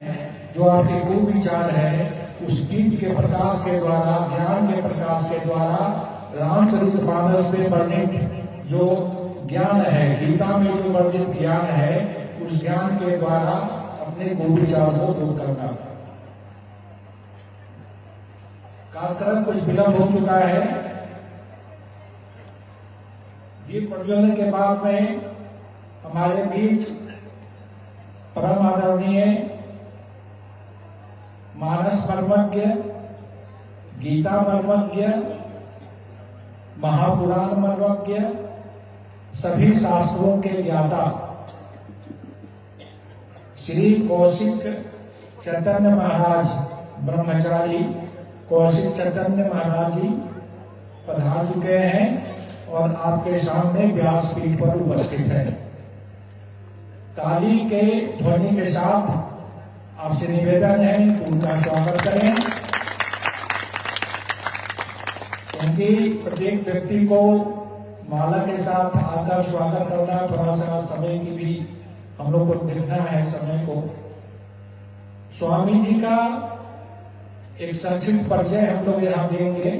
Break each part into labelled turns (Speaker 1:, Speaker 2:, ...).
Speaker 1: जो आपके कुविचार है उस दीप के प्रकाश के द्वारा, ज्ञान के प्रकाश के द्वारा रामचरितमानस में वर्णित जो ज्ञान है, गीता में जो वर्णित ज्ञान है, उस ज्ञान के द्वारा अपने कुविचार को दूर करना। खासकर कुछ विलंब हो चुका है। दीप प्रज्वलन के बाद में हमारे बीच परम आदरणीय मानस मर्मज्ञ, गीता मर्मज्ञ, महापुराण मर्मज्ञ, सभी शास्त्रों के ज्ञाता श्री कौशिक चैतन्य महाराज ब्रह्मचारी कौशिक चैतन्य महाराज जी पधार चुके हैं और आपके सामने व्यासपीठ पर उपस्थित है। ताली के ध्वनि के साथ आपसे निवेदन है कि उनका स्वागत करें। उनकी प्रत्येक व्यक्ति को माला के साथ आकर स्वागत करना, थोड़ा सा समय की भी हम लोग को देखना है समय को। स्वामी जी का एक संक्षिप्त परिचय हम लोग यहाँ देंगे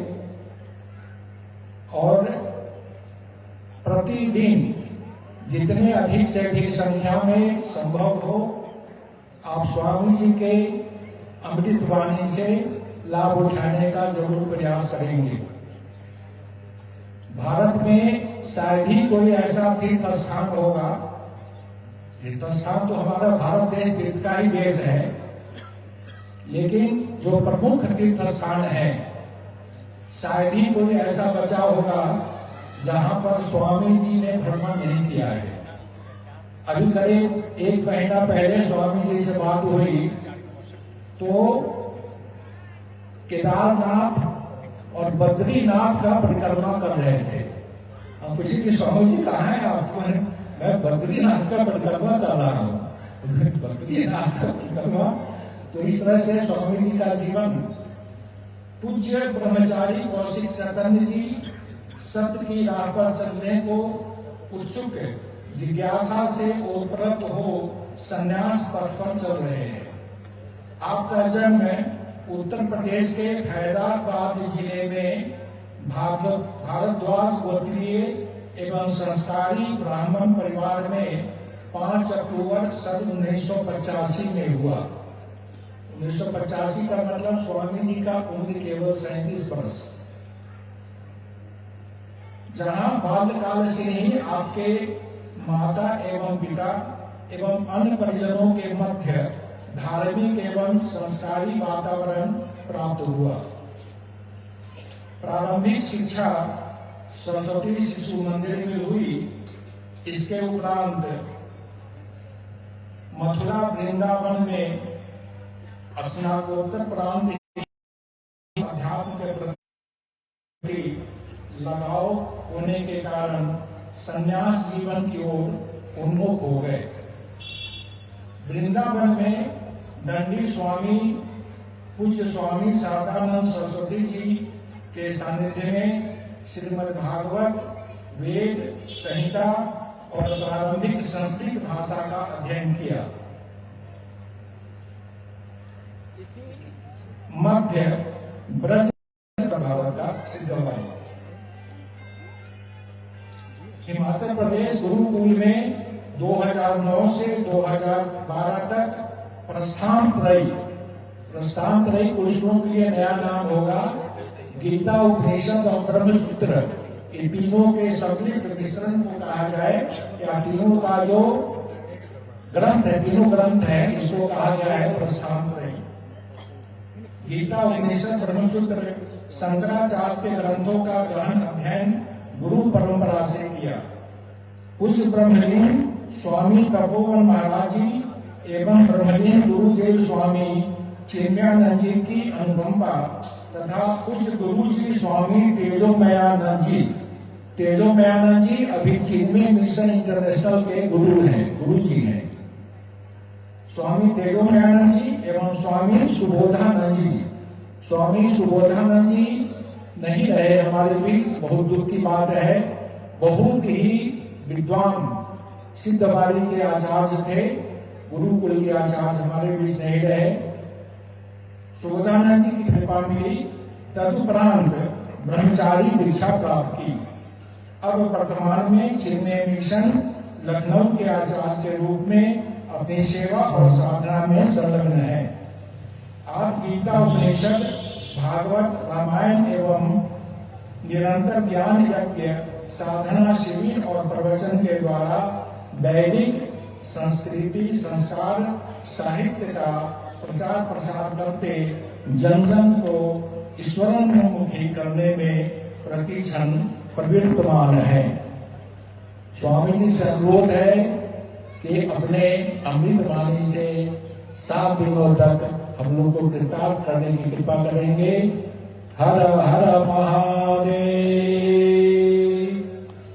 Speaker 1: और प्रतिदिन जितने अधिक से अधिक संख्या में संभव हो आप स्वामी जी के अमृत वाणी से लाभ उठाने का जरूर प्रयास करेंगे। भारत में शायद ही कोई ऐसा तीर्थ स्थान होगा, तीर्थ स्थान तो हमारा भारत देश तीर्थ का ही देश है, लेकिन जो प्रमुख तीर्थ स्थान है शायद ही कोई ऐसा बचा होगा जहां पर स्वामी जी ने भ्रमण नहीं किया है। अभी करीब एक महीना पहले स्वामी जी से बात हुई तो केदारनाथ और बद्रीनाथ का परिक्रमा कर रहे थे। हम पूछे कि स्वामी जी कहाँ है आप? मैं बद्रीनाथ का परिक्रमा कर रहा हूँ। बद्रीनाथ का परिक्रमा। तो इस तरह से स्वामी जी का जीवन, पूज्य ब्रह्मचारी कौशिक चैतन्य जी सत्य की राह पर चलने को उत्सुक, जिज्ञासा से ओतप्रोत हो संन्यास पथ पर चल रहे हैं। आपका जन्म उत्तर प्रदेश के फैजाबाद जिले में भारद्वाज गोत्रीय एवं संस्कारी ब्राह्मण परिवार में 5 अक्टूबर सन 1985 में हुआ। 1985 का मतलब स्वामी जी का उम्र केवल 37 वर्ष। जहां बाल्यकाल से ही आपके माता एवं पिता एवं अन्य परिजनों के मध्य धार्मिक एवं संस्कारी वातावरण प्राप्त हुआ। प्रारंभिक शिक्षा सरस्वती शिशु मंदिर में हुई। इसके उपरांत मथुरा वृंदावन में स्नातकोत्तर प्रांत अध्यात्म के प्रति लगाव होने के कारण संन्यास जीवन की ओर उन्मुख हो गए। वृंदावन में दंडी स्वामी पूज्य स्वामी शारदानंद सरस्वती जी के सानिध्य में श्रीमद् भागवत, वेद संहिता और प्रारंभिक संस्कृत भाषा का अध्ययन किया। मध्य ब्रज प्रभाव का सिद्ध हुआ। हिमाचल प्रदेश गुरुकुल में 2009 से 2012 तक प्रस्थान त्रयी पुरुषों के लिए नया नाम होगा। गीता, उपनिषद और ब्रह्मसूत्र, इन तीनों के संमिलित मिश्रण को कहा जाए या तीनों का जो ग्रंथ है, तीनों ग्रंथ है, इसको कहा गया है प्रस्थान त्रयी। गीता, उपनिषद, ब्रह्मसूत्र शंकराचार्य के ग्रंथों का गहन अध्ययन गुरु परंपरा से किया। पूज्य ब्रह्मलीन स्वामी तपोवन महाराज जी एवं ब्रह्मलीन गुरुदेव स्वामी चिन्मयानंद जी की अनुकंपा तथा पूज्य गुरु जी स्वामी तेजोमयानंद जी अभी चिन्मय मिशन इंटरनेशनल के गुरु जी हैं। स्वामी तेजोमयानंद जी एवं स्वामी सुबोधानंद जी। स्वामी सुबोधानंद जी नहीं रहे हमारे बीच, बहुत दुख की बात है। बहुत ही विद्वान सिद्धबारी के आचार्य थे। गुरुकुल के आचार्य हमारे बीच नहीं रहे, सुगदानंद जी की कृपा मिली। तदुपरांत ब्रह्मचारी दीक्षा प्राप्त की। अब वर्तमान में चिन्मय मिशन लखनऊ के आचार्य के रूप में अपनी सेवा और साधना में संलग्न है। आप गीता, उपनिषद, भागवत, रामायण एवं निरंतर ज्ञान यज्ञ, साधना शिविर और प्रवचन के द्वारा वैदिक संस्कृति, संस्कार, साहित्य का प्रचार प्रसार करते जन जन को ईश्वरोन्मुखी करने में प्रतिक्षण प्रवृत्तमान है। स्वामी जी से अनुरोध है कि अपने अमृत वाणी से 7 दिनों तक हम लोग को कृतार्थ करने की कृपा करेंगे। हर हर महादेव।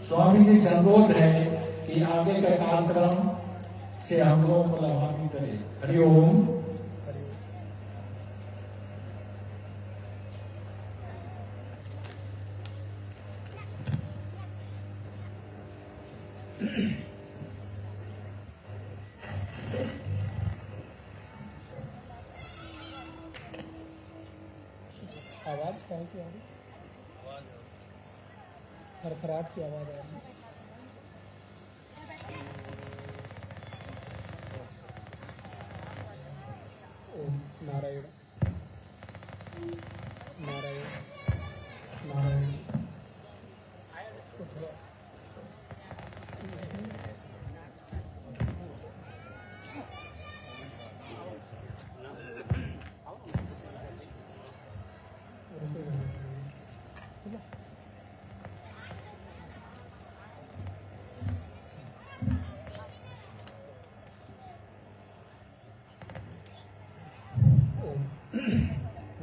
Speaker 1: स्वामी जी से अनुरोध है कि आगे का कार्यक्रम से हम लोगों को लाभान्वित करें। हरिओम।
Speaker 2: आवाज कहाँ की आ रही? खरखराट की आवाज आ रही है। ओम नारायण नारायण नारायण।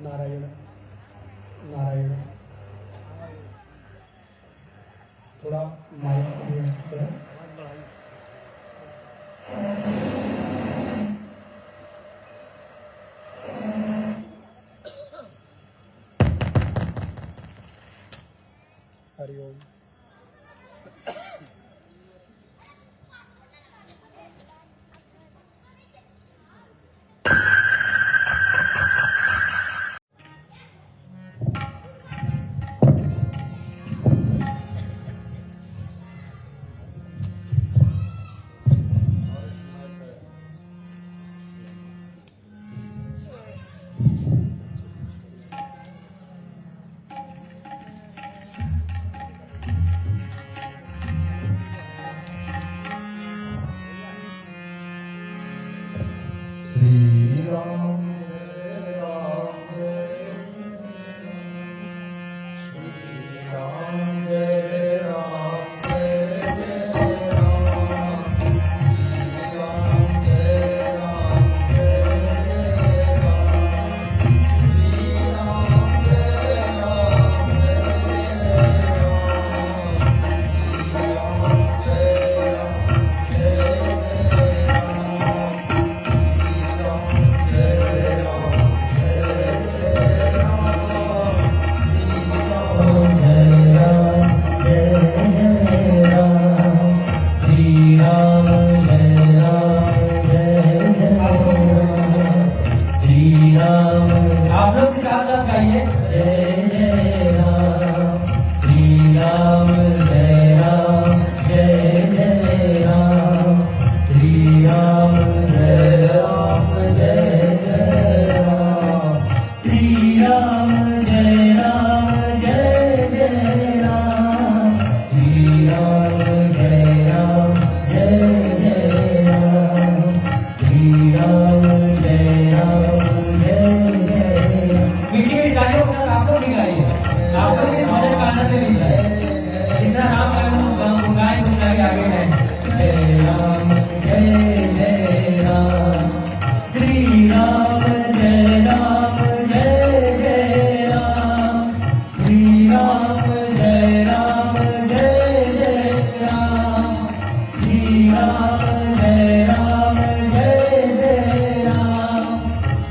Speaker 2: नारायण नारायण। थोड़ा माइक एडजस्ट करें। हरिओम। आप लोग के साथ साथ गाइए। जय जय राम श्री राम, जय राम जय जय राम श्री राम, जय राम जय जय राम श्री राम, जय राम जय जय राम श्री राम, जय राम जय जय राम श्री राम, जय राम जय जय। मीठी गालियों के साथ आप लोग भी गाइए। आप लोग इस भजन का आनंद लीजिए। जितना राम का गुणगान गुनगुनाइए आगे नहीं। जय राम जय जय राम श्री राम, जय राम जय जय राम श्री राम, जय राम जय जय राम श्री राम, जय राम जय जय राम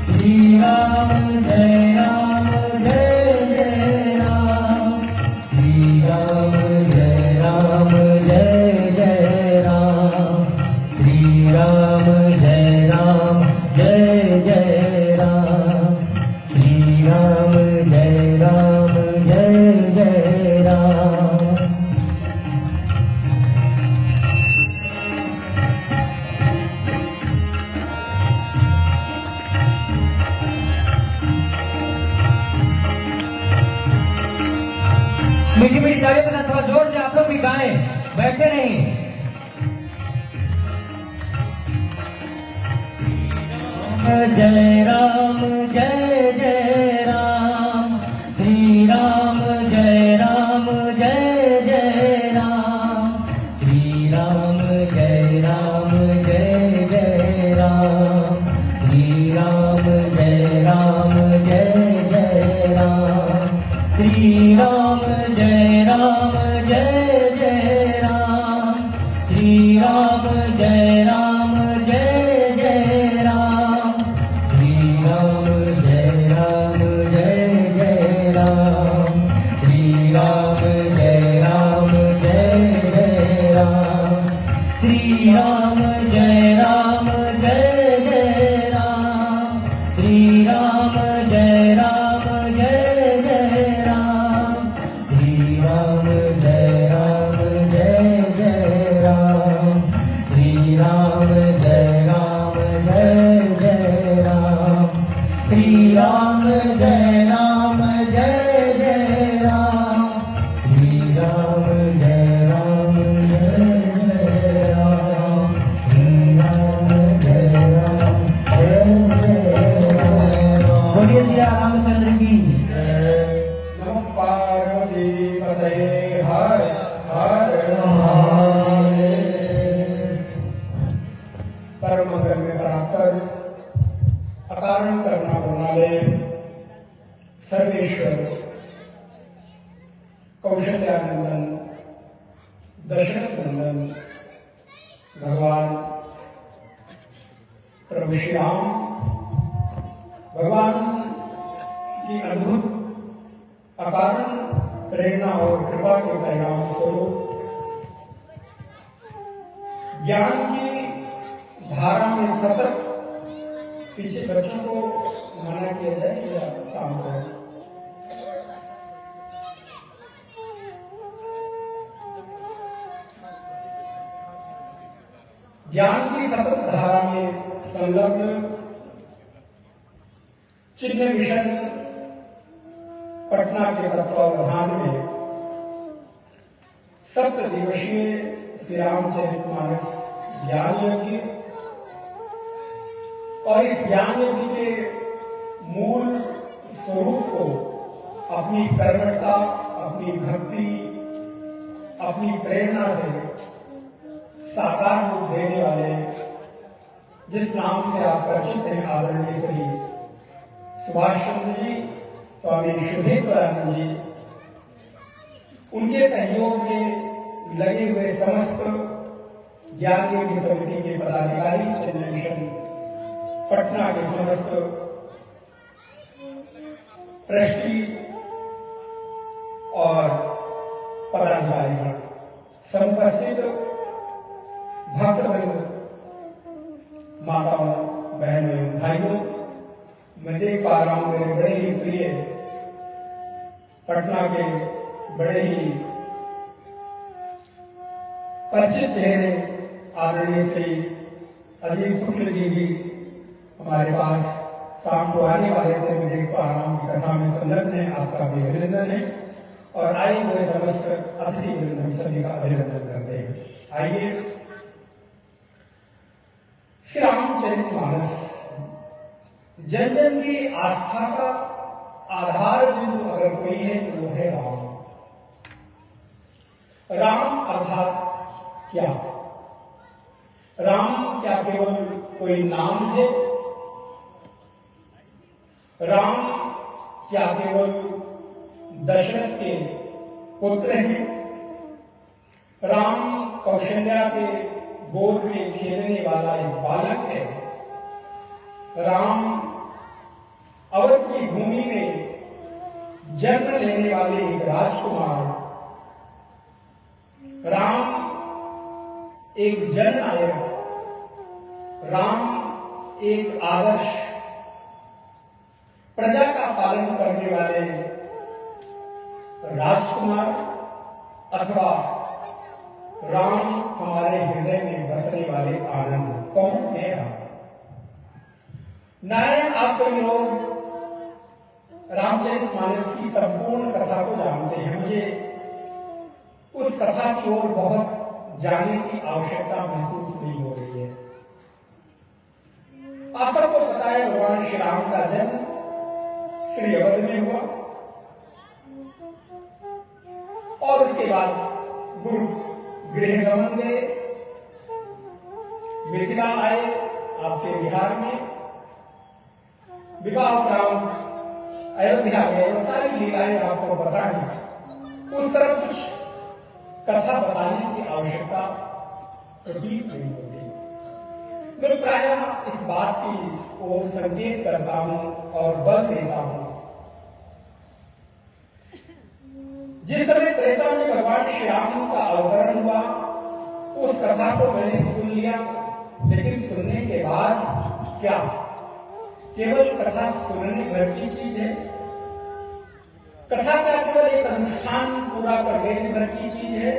Speaker 2: श्री राम, जय राम जय जय राम श्री राम, जय राम जय जय राम श्री राम, जय मीठी मीठी तालियों के साथ थोड़ा जोर से आप लोग भी गाएं, बैठे नहीं। जय राम जय जय राम, श्री राम जय जय राम, श्री राम जय जय राम, श्री राम जय जय राम, श्री राम जय जय राम, श्री राम जय जय राम, श्री राम जय जय राम, श्री राम जय जय राम, श्री राम जय जय राम, श्री राम जय जय राम, श्री राम जय जय राम, श्री राम जय जय राम, श्री राम जय जय राम, श्री राम जय जय राम, श्री राम जय राम। बोलिए श्री रामचंद्र की
Speaker 1: नमः पार्वती पतये हर हर
Speaker 2: महादेव।
Speaker 1: परम मंगल में पराकर अकारण करना वाले सर्वेश्वर कौशल्यानंदन दशरथ नंदन भगवान प्रभु श्री राम, भगवान की अद्भुत अकारण प्रेरणा और कृपा के परिणाम स्वरूप ज्ञान की धारा में सतत पीछे बच्चों को मना किया जाए या काम करें। ज्ञान की सतत धारा में संलग्न चिन्ह मिशन पटना के तत्वावधान में 7 दिवसीय श्री रामचरितमानस ज्ञान यज्ञ और इस ज्ञान यज्ञ के मूल स्वरूप को अपनी कर्मठता, अपनी भक्ति, अपनी प्रेरणा से साकार रूप देने वाले जिस नाम से आप परिचित हैं, आदरणीय श्री सुभाष चंद्र जी, स्वामी शुभेश्वरानंद जी, उनके सहयोग में लगे हुए समस्त ज्ञान योगी समिति के पदाधिकारी, चेन्नई मिशन पटना के समस्त ट्रस्टी और पदाधिकारी, समुपस्थित भक्तवृंद, माताओं, बहनों, भाइयों, मैं देख पा रहा हूं मेरे बड़े ही प्रिय पटना के बड़े ही परिचित चेहरे आदरणीय श्री अजीत शुक्ल जी भी हमारे पास शाम को आने वाले थे। मैं देख पा रहा हूँ कथा में संलग्न है, आपका भी अभिनंदन है और आए हुए समस्त अतिथि वृंद हम सभी का अभिनंदन करते हैं। आइए, श्री रामचरितमानस जन जन की आस्था का आधार बिंदु अगर कोई है तो वो है राम। राम अर्थात क्या? राम क्या केवल कोई नाम है? राम क्या केवल दशरथ के पुत्र हैं? राम कौशल्या के गोद में खेलने वाला एक बालक है? राम अवध की भूमि में जन्म लेने वाले एक राजकुमार? राम एक जननायक? राम एक आदर्श प्रजा का पालन करने वाले राजकुमार? अथवा राम हमारे हृदय में बसने वाले आनंद? कौन है राम? नारायण, आप सभी लोग रामचरितमानस की संपूर्ण कथा को जानते हैं। मुझे उस कथा की ओर बहुत जाने की आवश्यकता महसूस नहीं हो रही है। आप सबको पता है भगवान श्री राम का जन्म श्री अवध में हुआ और उसके बाद गुरु गृह गमन गए, मिथिला आए, आपके बिहार में विवाह उपरांत अयोध्या गए और सारी लीलाएं आपको बताएं। उस तरफ कुछ कथा बताने की आवश्यकता प्रतीत नहीं होती। मैं प्रायः इस बात की ओर संकेत करता हूं और बल देता हूं। जिस समय त्रेता में भगवान श्री राम का अवतरण हुआ, उस कथा को मैंने सुन लिया, लेकिन सुनने के बाद क्या केवल कथा सुनने भर की चीज है? कथा क्या केवल एक अनुष्ठान पूरा कर लेने भर की चीज है?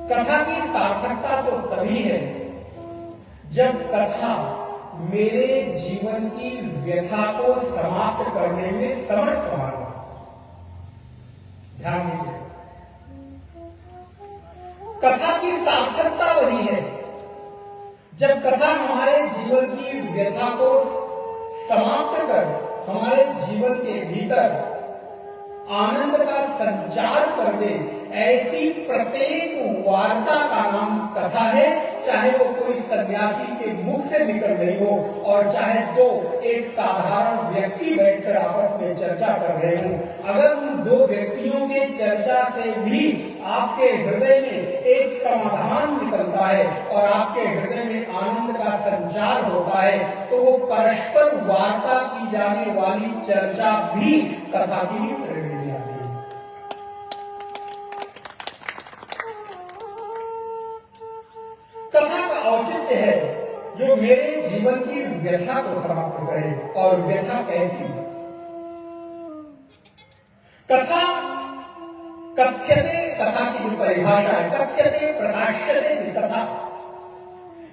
Speaker 1: कथा की सार्थकता तो तभी है जब कथा मेरे जीवन की व्यथा को समाप्त करने में समर्थ होगा। ध्यान दीजिए, कथा की सार्थकता वही है जब कथा हमारे जीवन की व्यथा को समाप्त कर हमारे जीवन के भीतर आनंद का संचार कर दे। ऐसी प्रत्येक वार्ता का नाम कथा है, चाहे वो कोई सन्यासी के मुख से निकल रही हो और चाहे तो एक साधारण व्यक्ति बैठकर आपस में चर्चा कर रहे हो। अगर उन दो व्यक्तियों के चर्चा से भी आपके हृदय में एक समाधान निकलता है और आपके हृदय में आनंद का संचार होता है, तो वो परस्पर वार्ता की जाने वाली चर्चा भी कथा की ही श्रेणी में आती है। कथा का औचित्य है जो मेरे जीवन की व्यथा को समाप्त करे। और व्यथा कैसी? कथा कथ्यते, कथा की जो परिभाषा है, कथ्यते प्रकाश्यते कथा,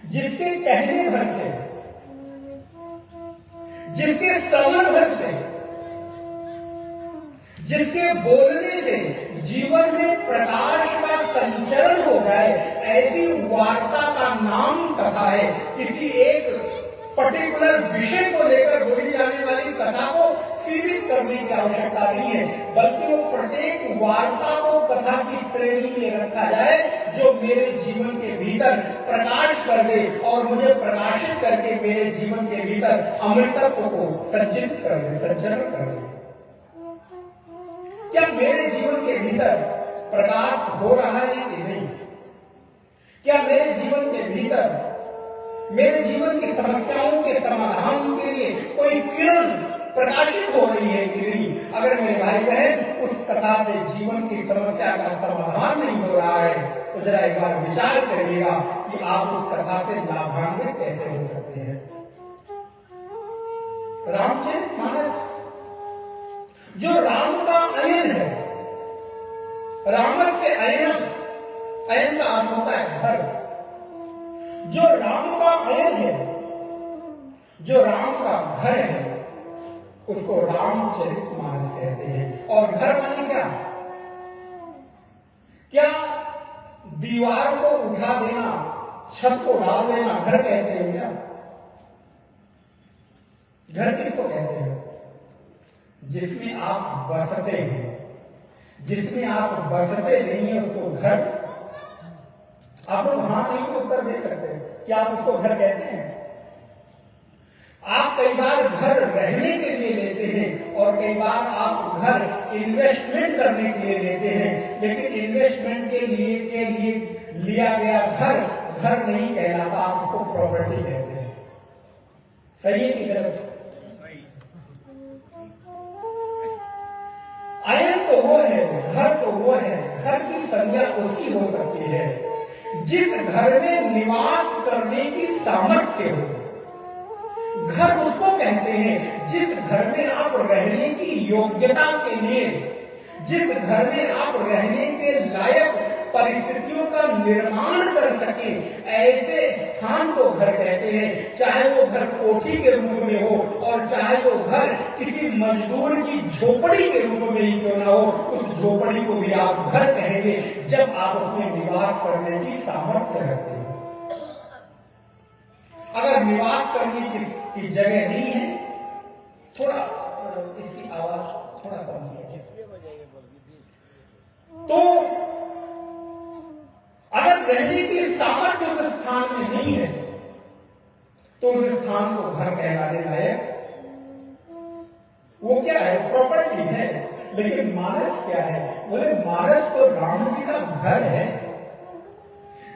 Speaker 1: जिसके कहने भर से, जिसके श्रवण भर से, जिसके बोलने से जीवन में प्रकाश का संचरण हो जाए, ऐसी वार्ता का नाम कथा है। किसी एक पर्टिकुलर विषय को लेकर बोली जाने वाली कथा को सीमित करने की आवश्यकता नहीं है, बल्कि वो प्रत्येक वार्ता को कथा की श्रेणी में रखा जाए जो मेरे जीवन के भीतर प्रकाश कर दे और मुझे प्रकाशित करके मेरे जीवन के भीतर अमृतत्व को संचित कर दे, संचरण कर दे। क्या मेरे जीवन के भीतर प्रकाश हो रहा है कि नहीं? क्या मेरे जीवन के भीतर मेरे जीवन की समस्याओं के समाधान के लिए कोई किरण प्रकाशित हो रही है कि नहीं? अगर मेरे भाई बहन उस कथा से जीवन की समस्या का समाधान नहीं हो रहा है, तो जरा एक बार विचार करिएगा कि आप उस कथा से लाभान्वित कैसे हो सकते हैं। रामचरितमानस जो राम का अयन है, रामस्य अयनम, अयन का अर्थ होता है घर। जो राम का अयन है, जो राम का घर है, उसको रामचरितमानस कहते हैं। और घर माने क्या? क्या दीवार को उठा देना, छत को डाल देना घर कहते हैं क्या? घर किसको कहते हैं? जिसमें आप बसते हैं। जिसमें आप बसते नहीं है उसको घर, आप लोग हाँ नहीं तो उत्तर दे सकते हैं, क्या आप उसको घर कहते हैं? आप कई बार घर रहने के लिए लेते हैं और कई बार आप घर इन्वेस्टमेंट करने के लिए लेते हैं, लेकिन इन्वेस्टमेंट के लिए लिया गया घर नहीं कहलाता, आप उसको प्रॉपर्टी कहते हैं। सही है कि गलत? अयन तो वो है, घर तो वो है। घर की संज्ञा उसकी हो सकती है जिस घर में निवास करने की सामर्थ्य हो। घर उसको कहते हैं जिस घर में आप रहने की योग्यता के लिए, जिस घर में आप रहने के लायक परिस्थितियों का निर्माण कर सके, ऐसे स्थान को घर कहते हैं। चाहे वो घर कोठी के रूप में हो और चाहे वो घर किसी मजदूर की झोपड़ी के रूप में ही क्यों ना हो, उस झोपड़ी को भी आप घर कहेंगे जब आप उसमें निवास करने की सामर्थ्य रखते हैं। अगर निवास करने की जगह नहीं है, थोड़ा इसकी आवाज थोड़ा कम कीजिए, तो अगर रहने की सामर्थ्य उस स्थान में नहीं है तो उस स्थान को घर कहलाने लायक वो क्या है, प्रॉपर्टी है। लेकिन मानस क्या है? बोले मानस तो राम जी का घर है,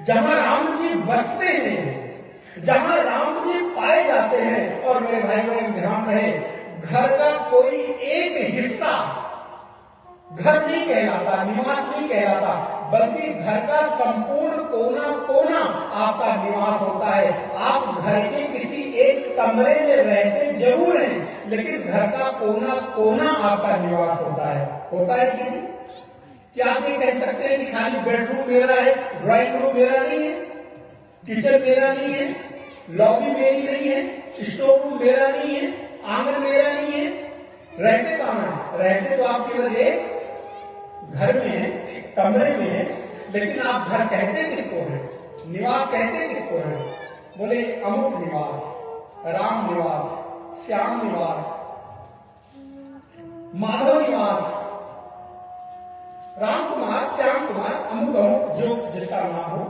Speaker 1: जहां राम जी बसते हैं, जहां राम जी पाए जाते हैं। और मेरे भाई बहन ध्यान रहे, घर का कोई एक हिस्सा घर नहीं कहलाता, निवास नहीं कहलाता, बल्कि घर का संपूर्ण कोना कोना आपका निवास होता है। आप घर के किसी एक कमरे में रहते जरूर हैं, लेकिन घर का कोना कोना आपका निवास होता है कि नहीं? क्या आप ये कह सकते हैं कि खाली बेडरूम मेरा है, ड्राइंग रूम मेरा नहीं है, किचन मेरा नहीं है, लॉबी मेरी नहीं है, स्टोर रूम मेरा नहीं है, आंगन मेरा नहीं है? रहते कहां हैं? रहते तो आप केवल एक घर में है, एक कमरे में है, लेकिन आप घर कहते किसको है, निवास कहते किसको है? बोले अमुक निवास, राम निवास, श्याम निवास, माधव निवास, राम कुमार, श्याम कुमार, अमुक अमुक जो जिसका नाम हो।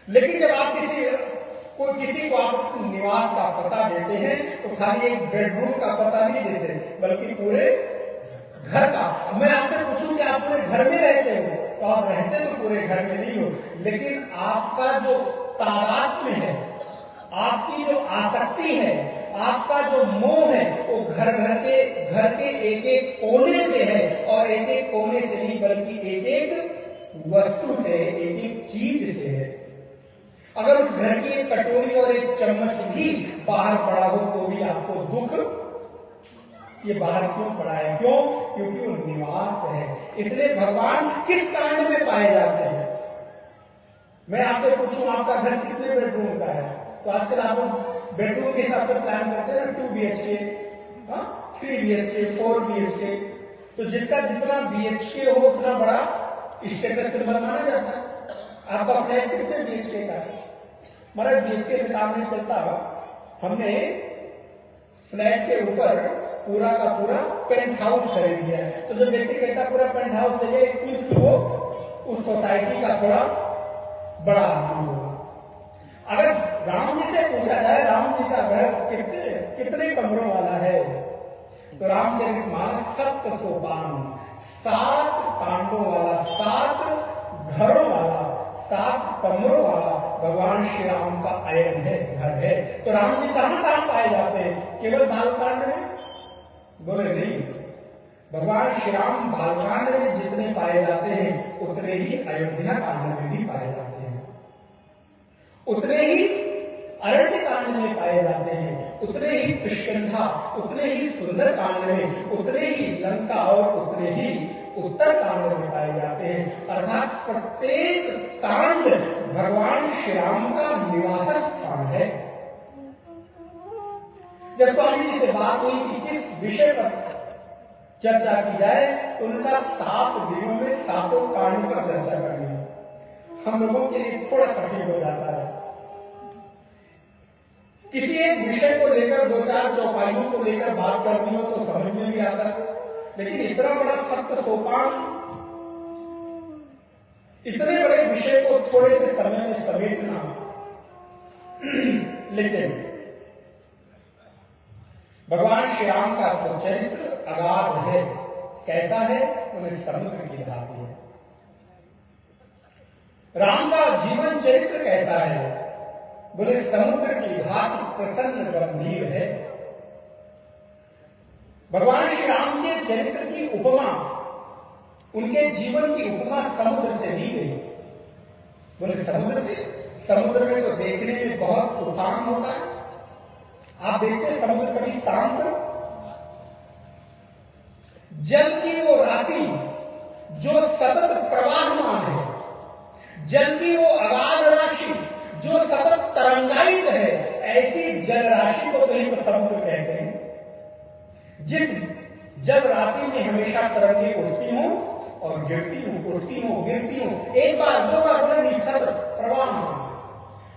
Speaker 1: लेकिन जब आप किसी को आप निवास का पता देते हैं तो खाली एक बेडरूम का पता नहीं देते, बल्कि पूरे घर का। मैं आपसे पूछूं कि आप पूरे घर में रहते हो, तो आप रहते तो पूरे घर में नहीं हो, लेकिन आपका जो तादात्म्य है, आपकी जो आसक्ति है, आपका जो मोह है, वो घर के एक एक कोने से है। और एक एक कोने से नहीं, बल्कि एक एक वस्तु से, एक एक चीज से है। अगर उस घर की एक कटोरी और एक चम्मच भी बाहर पड़ा हो तो भी आपको दुख, ये बाहर क्यों पड़ा है? क्यों? क्योंकि वो निवास है। इसलिए भगवान किस कांड में पाए जाते हैं? मैं आपसे पूछूं आपका घर कितने बेडरूम का है? तो आजकल आप बेडरूम के हिसाब से प्लान करते हैं ना, 2 BHK, 3 BHK, 4 BHK। तो जिसका जितना BHK हो उतना बड़ा स्टेटस सिंबल माना जाता है। आपका फ्लैट कितने BHK का है? महाराज BHK से काम नहीं चलता। हमने फ्लैट के ऊपर पूरा का पूरा पेंट हाउस खरीद लिया है। तो जो व्यक्ति कहता पूरा पेंट हाउस ले जाए, मीन्स कि वो उस सोसाइटी का थोड़ा बड़ा आदमी होगा। अगर राम जी से पूछा जाए राम जी का घर कितने कमरों वाला है, तो रामचरितमानस 7 सोपान, 7 कांडों वाला, 7 घरों वाला, 7 कमरों वाला भगवान श्री राम का आयन है, घर है। तो राम जी कहां पाए जाते हैं? केवल बालकांड में? बोले नहीं, भगवान श्री राम बालकांड में जितने पाए जाते हैं उतने ही अयोध्या कांड में भी पाए जाते हैं, उतने ही अरण्य कांड में पाए जाते हैं, उतने ही किष्किंधा, उतने ही सुंदर कांड में, उतने ही लंका और उतने ही उत्तर कांड में पाए जाते हैं। अर्थात प्रत्येक कांड भगवान श्री राम का निवास स्थान है। जब स्वामी जी से बात हुई कि किस विषय पर चर्चा की जाए, तो उनका 7 दिनों में 7 कांड पर चर्चा करनी है। हम लोगों के लिए थोड़ा कठिन हो जाता है। किसी एक विषय को लेकर 2-4 चौपाइयों को लेकर बात करनी हो तो समझ में भी आता है, लेकिन इतना बड़ा 7 सोपान, इतने बड़े विषय को थोड़े से समय में समेटना, लेकिन भगवान श्री राम का तो चरित्र अगाध है। कैसा है? उन्हें समुद्र की भांति है। राम का जीवन चरित्र कैसा है? बोले समुद्र की भांति प्रसन्न गंभीर है। भगवान श्री राम के चरित्र की उपमा, उनके जीवन की उपमा समुद्र से दी गई। बोले समुद्र से? समुद्र में तो देखने में बहुत तूफान होता है। आप देखते हैं समुद्र कभी शांत, जल की वो राशि जो सतत प्रवाहमान है, जल की वो अगाध राशि जो सतत तरंगायित है, ऐसी जल राशि को कहीं तो समुद्र कहते हैं। जिस जल राशि में हमेशा तरंगे उठती हूं और गिरती हूं, उठती हूं, गिरती हूं, एक बार दो बार बोले सतत प्रवाहमान।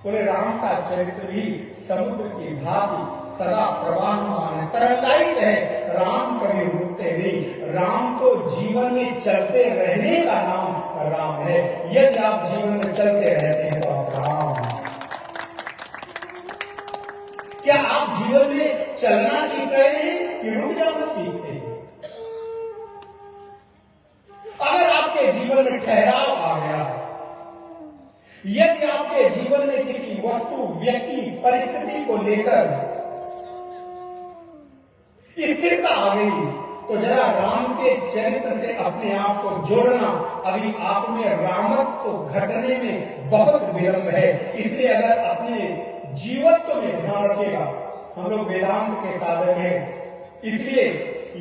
Speaker 1: बोले राम का चरित्र भी समुद्र की भांति सदा प्रवाहमान है, तरंगायित है। राम कभी रुकते नहीं। राम तो जीवन में चलते रहने का नाम राम है। यदि आप जीवन में चलते रहते हैं तो आप राम हैं। क्या आप जीवन में चलना सीख रहे हैं कि रुक जाना सीखते हैं? अगर आपके जीवन में ठहराव आ गया, यदि आपके जीवन में किसी वस्तु, व्यक्ति, परिस्थिति को लेकर स्थिरता आ गई, तो जरा राम के चरित्र से अपने आप को जोड़ना। अभी आप में रामत्व घटने में बहुत विलंब है। इसलिए अगर अपने जीवत्व में ध्यान रखेगा, हम लोग वेदांत के साधक हैं, इसलिए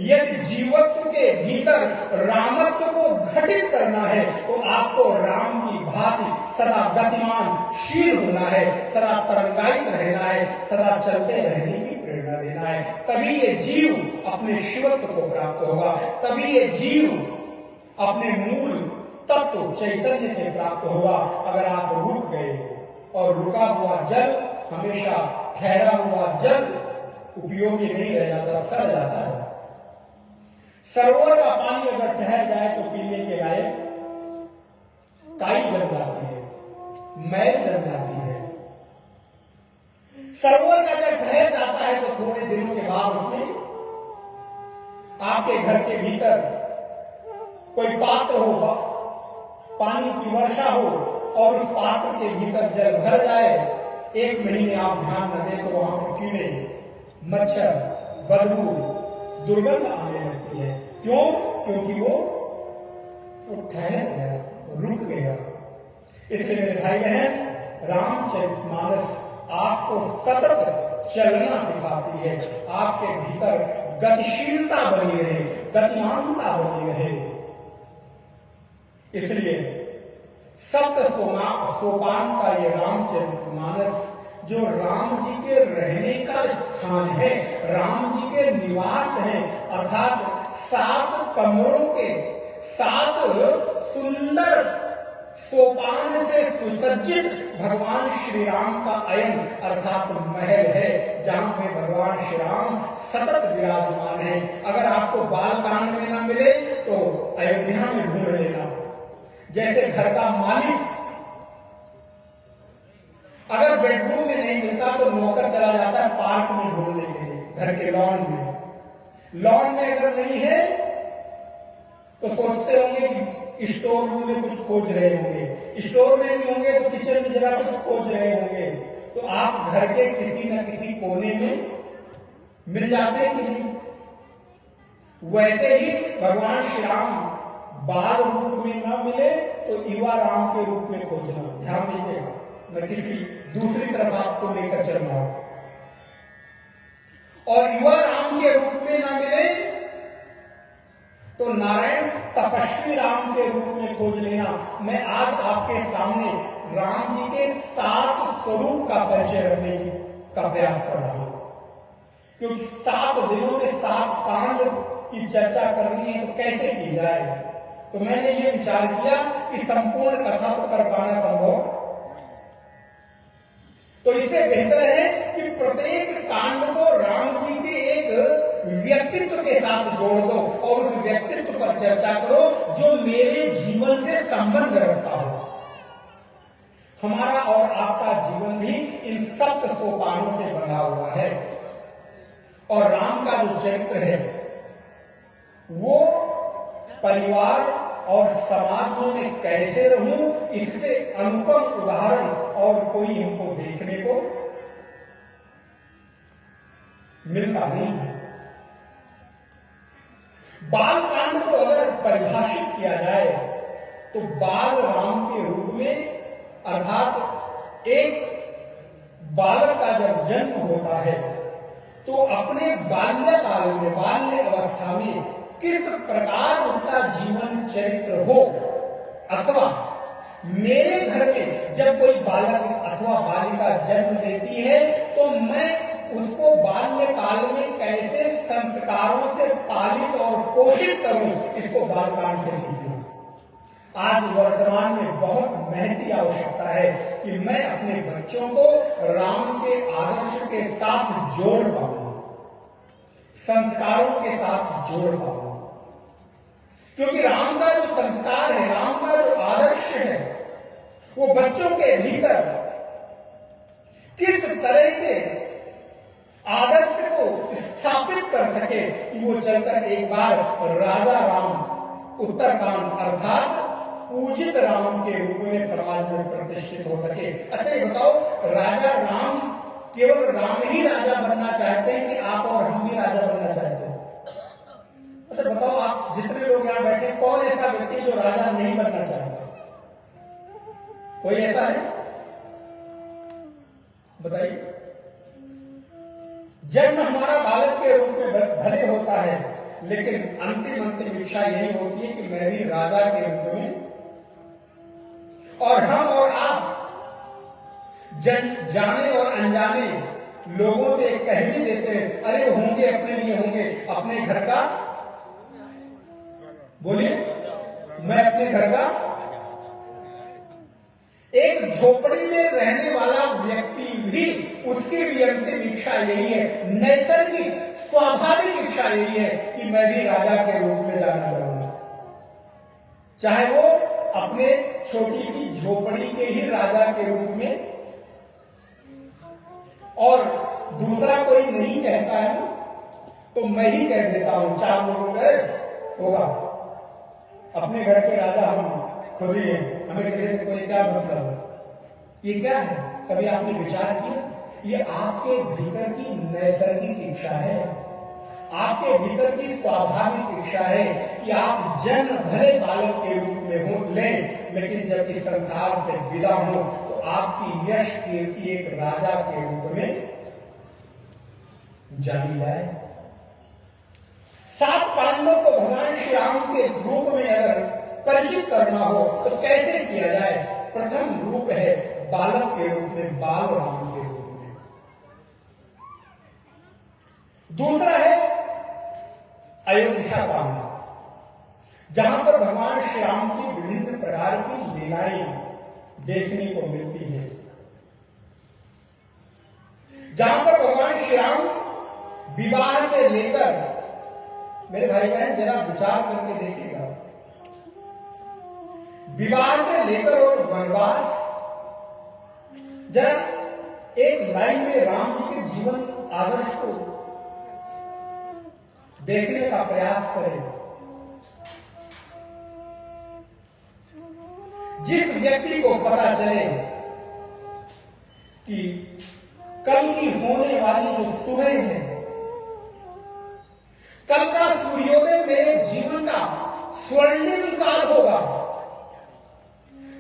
Speaker 1: यदि जीवत्व के भीतर रामत्व को घटित करना है तो आपको राम की भांति सदा गतिमान शील होना है, सदा तरंगायित रहना है, सदा चलते रहने की प्रेरणा देना है। तभी ये जीव अपने शिवत्व को प्राप्त होगा, तभी ये जीव अपने मूल तत्व चैतन्य से प्राप्त होगा। अगर आप रुक गए, और रुका हुआ जल हमेशा, ठहरा हुआ जल उपयोगी नहीं रह जाता, सड़ जाता है। सरोवर का पानी अगर ठहर जाए तो पीने के लायक काई जम जाती है, मैल जम जाती है। सरोवर का जब ठहर जाता है तो थोड़े दिनों के बाद उसमें आपके घर के भीतर कोई पात्र हो, पानी की वर्षा हो और उस पात्र के भीतर जल भर जाए, 1 महीने आप ध्यान न दें तो वहां पर कीड़े, मच्छर, बदबू, दुर्गंध आने लगती है। क्यों? क्योंकि वो ठहर गया, रुक गया। इसलिए मेरे भाई बहन, रामचरितमानस आपको सतत चलना सिखाती है। आपके भीतर गतिशीलता बनी रहे, गतिमानता बनी रहे। इसलिए सप्त सोपान का ये रामचरितमानस जो राम जी के रहने का स्थान है, राम जी के निवास है, अर्थात 7 कमरों के 7 सुंदर सोपान से सुसज्जित भगवान श्री राम का अयन अर्थात महल है, जहां पे भगवान श्री राम सतत विराजमान है। अगर आपको बालकांड में न मिले तो अयोध्या में ढूंढ लेना। जैसे घर का मालिक अगर बेडरूम में नहीं मिलता तो नौकर चला जाता है पार्क में ढूंढने के लिए, घर के लॉन में। लॉन में अगर नहीं है तो सोचते होंगे कि स्टोर रूम में कुछ खोज रहे होंगे, स्टोर में नहीं होंगे तो किचन में जरा कुछ खोज रहे होंगे। तो आप घर के किसी न किसी कोने में मिल जाते हैं कि नहीं? वैसे ही भगवान श्री राम बाल रूप में न मिले तो युवा राम के रूप में खोजना। ध्यान दीजिएगा, मैं किसी दूसरी तरफ आपको लेकर चल रहा हूं। और युवा राम के रूप में न मिले तो नारायण तपस्वी राम के रूप में खोज लेना। मैं आज आपके सामने राम जी के 7 स्वरूप का परिचय रखने का प्रयास कर रहा हूं, क्योंकि 7 दिनों में 7 कांड की चर्चा करनी है तो कैसे की जाए। तो मैंने ये विचार किया कि संपूर्ण कथा तो कर पाना संभव, तो इससे बेहतर है कि प्रत्येक कांड को राम जी के एक व्यक्तित्व के साथ जोड़ दो और उस व्यक्तित्व पर चर्चा करो जो मेरे जीवन से संबंध रखता हो। हमारा और आपका जीवन भी इन 7 सोपानों से बना हुआ है। और राम का जो चरित्र है वो परिवार और समाज में मैं कैसे रहूं, इससे अनुपम उदाहरण और कोई हमको देखने को मिलता नहीं है। बाल कांड को अगर परिभाषित किया जाए तो बाल राम के रूप में, अर्थात एक बालक का जब जन्म होता है तो अपने बाल्यकाल में, बाल्य अवस्था में किस प्रकार उसका जीवन चरित्र हो, अथवा मेरे घर में जब कोई बालक अथवा बालिका जन्म लेती है तो मैं उसको बाल्यकाल में कैसे संस्कारों से पालित और पोषित करूं, इसको बालकांड से सीखूं। आज वर्तमान में बहुत महती आवश्यकता है कि मैं अपने बच्चों को राम के आदर्श के साथ जोड़ पाऊं, संस्कारों के साथ जोड़ पाऊं, क्योंकि राम का जो संस्कार है, राम का जो आदर्श है, वो बच्चों के भीतर किस तरह के आदर्श को स्थापित कर सके कि वो चलकर एक बार राजा राम उत्तरकांड अर्थात पूजित राम के रूप में समाज में प्रतिष्ठित हो सके। अच्छा ये बताओ, राजा राम केवल राम ही राजा बनना चाहते हैं कि आप और हम भी राजा बनना चाहते हैं? अच्छा बताओ, आप जितने लोग यहां बैठे, कौन ऐसा व्यक्ति जो राजा नहीं बनना चाहता? कोई ऐसा है? बताइए। जन्म हमारा बालक के रूप में भले होता है, लेकिन अंतिम इच्छा यही होती है कि मैं भी राजा के रूप में, और हम और आप जाने और अनजाने लोगों से कह भी देते हैं, अरे होंगे, अपने लिए होंगे, अपने घर का, बोलिए, मैं अपने घर का। एक झोपड़ी में रहने वाला व्यक्ति भी, उसकी भी अंतिम इच्छा यही है, नैसर्गिक स्वाभाविक इच्छा यही है कि मैं भी राजा के रूप में जाना चाहूंगा, चाहे वो अपने छोटी सी झोपड़ी के ही राजा के रूप में, और दूसरा कोई नहीं कहता है ना, तो मैं ही कह देता हूं, 4 लोगों का होगा, अपने घर के राजा हम खुद ही हैं, हमें किसी से कोई क्या मतलब है? ये क्या है? कभी आपने विचार किया? ये आपके भीतर की नैसर्गिक इच्छा है, आपके भीतर की स्वाभाविक इच्छा है कि आप जन्म भले बालक के रूप में हो लें, लेकिन जब इस संसार से विदा हो तो आपकी यश कीर्ति एक राजा के रूप में जानी जाए। 7 पांडवों को भगवान श्री राम के रूप में अगर परिचित करना हो तो कैसे किया जाए? प्रथम रूप है बालक के रूप में, बाल राम के रूप में। दूसरा है अयोध्या कांड, जहां पर भगवान श्री राम की विभिन्न प्रकार की लीलाएं देखने को मिलती है, जहां पर भगवान श्री राम विवाह से लेकर, मेरे भाई बहन जरा विचार करके देखिएगा, विवाह से लेकर और वनवास, जरा एक लाइन में राम जी के जीवन आदर्श को देखने का प्रयास करें। जिस व्यक्ति को पता चले कि कल की होने वाली जो सुबह है, कल का सूर्योदय मेरे जीवन का स्वर्णिम काल होगा,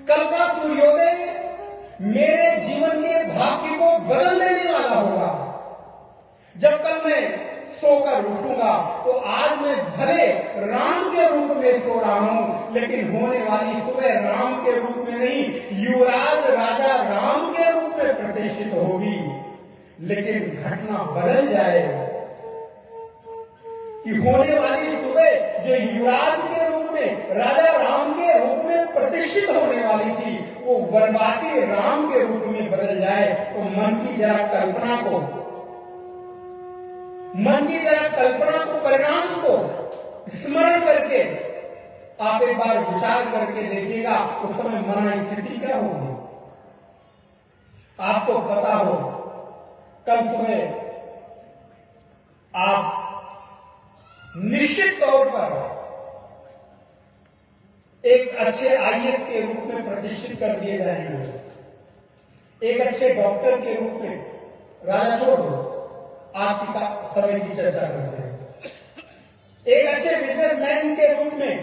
Speaker 1: कल का सूर्योदय मेरे जीवन के भाग्य को बदल देने वाला होगा, जब कल मैं सोकर उठूंगा तो आज मैं भले राम के रूप में सो रहा हूं, लेकिन होने वाली सुबह राम के रूप में नहीं, युवराज राजा राम के रूप में प्रतिष्ठित होगी। लेकिन घटना बदल जाए कि होने वाली सुबह जो युवराज के रूप में, राजा राम के रूप में प्रतिष्ठित होने वाली थी, वो वनवासी राम के रूप में बदल जाए। तो मन की जरा कल्पना को, परिणाम को स्मरण करके आप एक बार विचार करके देखिएगा, उस समय मना स्थिति क्या होगी। आपको पता हो कल सुबह आप निश्चित तौर पर एक अच्छे आईएएस के रूप में प्रतिष्ठित कर दिए जाएंगे, एक अच्छे डॉक्टर के रूप में, राजा छोड़ो, आज की समय की चर्चा करते हैं, एक अच्छे बिजनेसमैन के रूप में,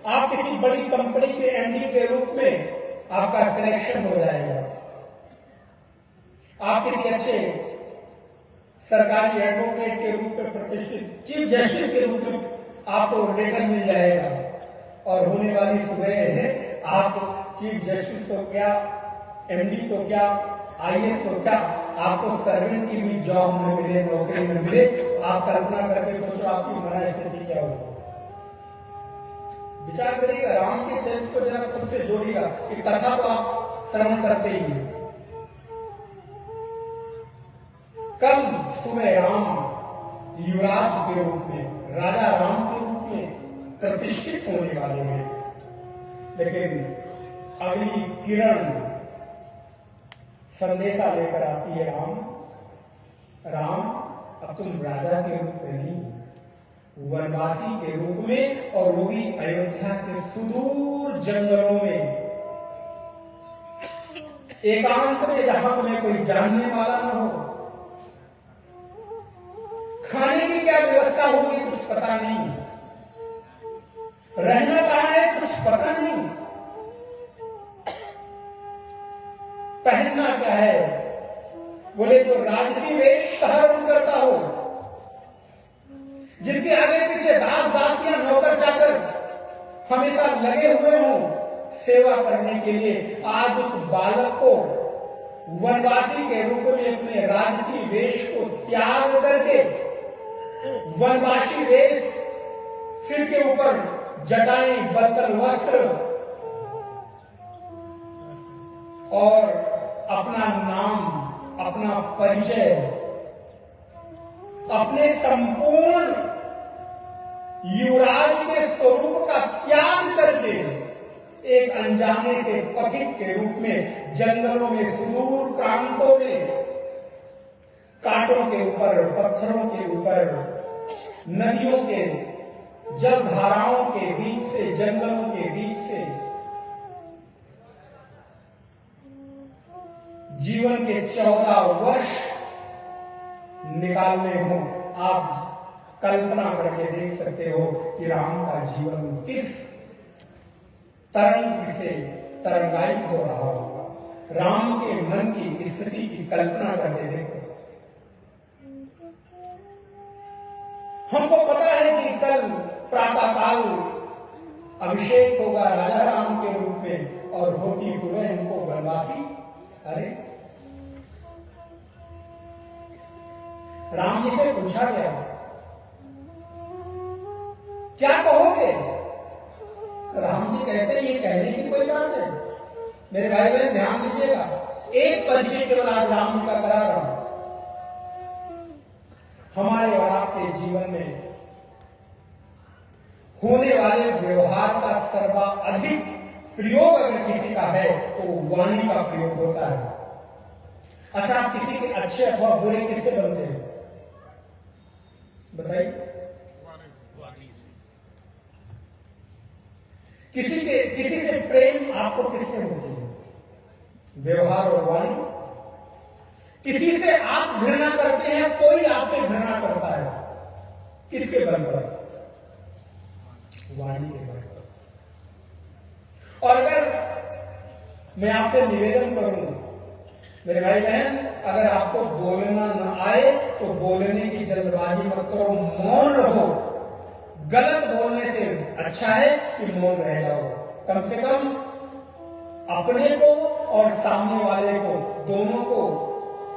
Speaker 1: आप किसी बड़ी कंपनी के एमडी के रूप में आपका सिलेक्शन हो जाएगा, आप किसी अच्छे सरकारी एडवोकेट के रूप में प्रतिष्ठित, चीफ जस्टिस के रूप में
Speaker 3: आपको लेटर मिल जाएगा और होने वाली सुबह है आप चीफ जस्टिस तो क्या, एमडी तो क्या, आईएएस तो क्या, आपको सर्वेंट की भी जॉब न मिले, नौकरी न मिले, तो आप कल्पना करके सोचो आपकी मना स्थिति क्या होगी। विचार करिएगा, राम के चरित्र को जरा खुद से जोड़िएगा। एक कथा तो आप श्रवण करते ही हैं। कल सुबह राम युवराज के रूप में, राजा राम के रूप में प्रतिष्ठित होने वाले हैं, लेकिन अगली किरण संदेशा लेकर आती है, राम अब तुम राजा के रूप में नहीं, वनवासी के रूप में, और वो भी अयोध्या से सुदूर जंगलों में, एकांत में, जहां तुम्हें कोई जानने वाला ना हो। खाने की क्या व्यवस्था होगी कुछ पता नहीं, रहना कहां है कुछ पता नहीं, पहनना क्या है, बोले जो राजसी वेश धारण करता हो, जिनके आगे पीछे दास दासियां नौकर चाकर हमेशा लगे हुए हों सेवा करने के लिए, आज उस बालक को वनवासी के रूप में अपने राजसी वेश को त्याग करके, वनवासी वेश, सिर के ऊपर जटाएं, बर्तन, वस्त्र और अपना नाम, अपना परिचय, अपने संपूर्ण युवराज के स्वरूप का त्याग करके एक अनजाने से पथिक के रूप में जंगलों में, सुदूर प्रांतों में, कांटों के ऊपर, पत्थरों के ऊपर, नदियों के जल धाराओं के बीच से, जंगलों के बीच से जीवन के 14 वर्ष निकालने हो। आप कल्पना करके देख सकते हो कि राम का जीवन किस तरंग से तरंगायित हो रहा होगा। राम के मन की स्थिति की कल्पना करके देखो। हमको पता है कि कल प्रातःकाल अभिषेक होगा राजा राम के रूप में, और होती सुबह हमको वनवासी। अरे राम जी से पूछा गया, क्या कहोगे? राम जी कहते हैं, ये कहने की कोई बात है। मेरे भाई बहन ध्यान दीजिएगा, एक परिचय केवल आज राम जी का करा रहा हूं। हमारे और आपके जीवन में होने वाले व्यवहार का सर्वाधिक प्रयोग अगर किसी का है तो वाणी का प्रयोग होता है। अच्छा, आप किसी के अच्छे अथवा बुरे किससे बनते हैं बताइए? किसी से प्रेम आपको किससे होती है? व्यवहार और वाणी। किसी से आप घृणा करते हैं, कोई आपसे घृणा करता है, किसके बल पर? वाणी के बल पर। और अगर मैं आपसे निवेदन करूं, मेरे भाई बहन, अगर आपको बोलना न आए तो बोलने की जल्दबाजी मत करो, मौन रहो। गलत बोलने से अच्छा है कि मौन रह जाओ। कम से कम अपने को और सामने वाले को, दोनों को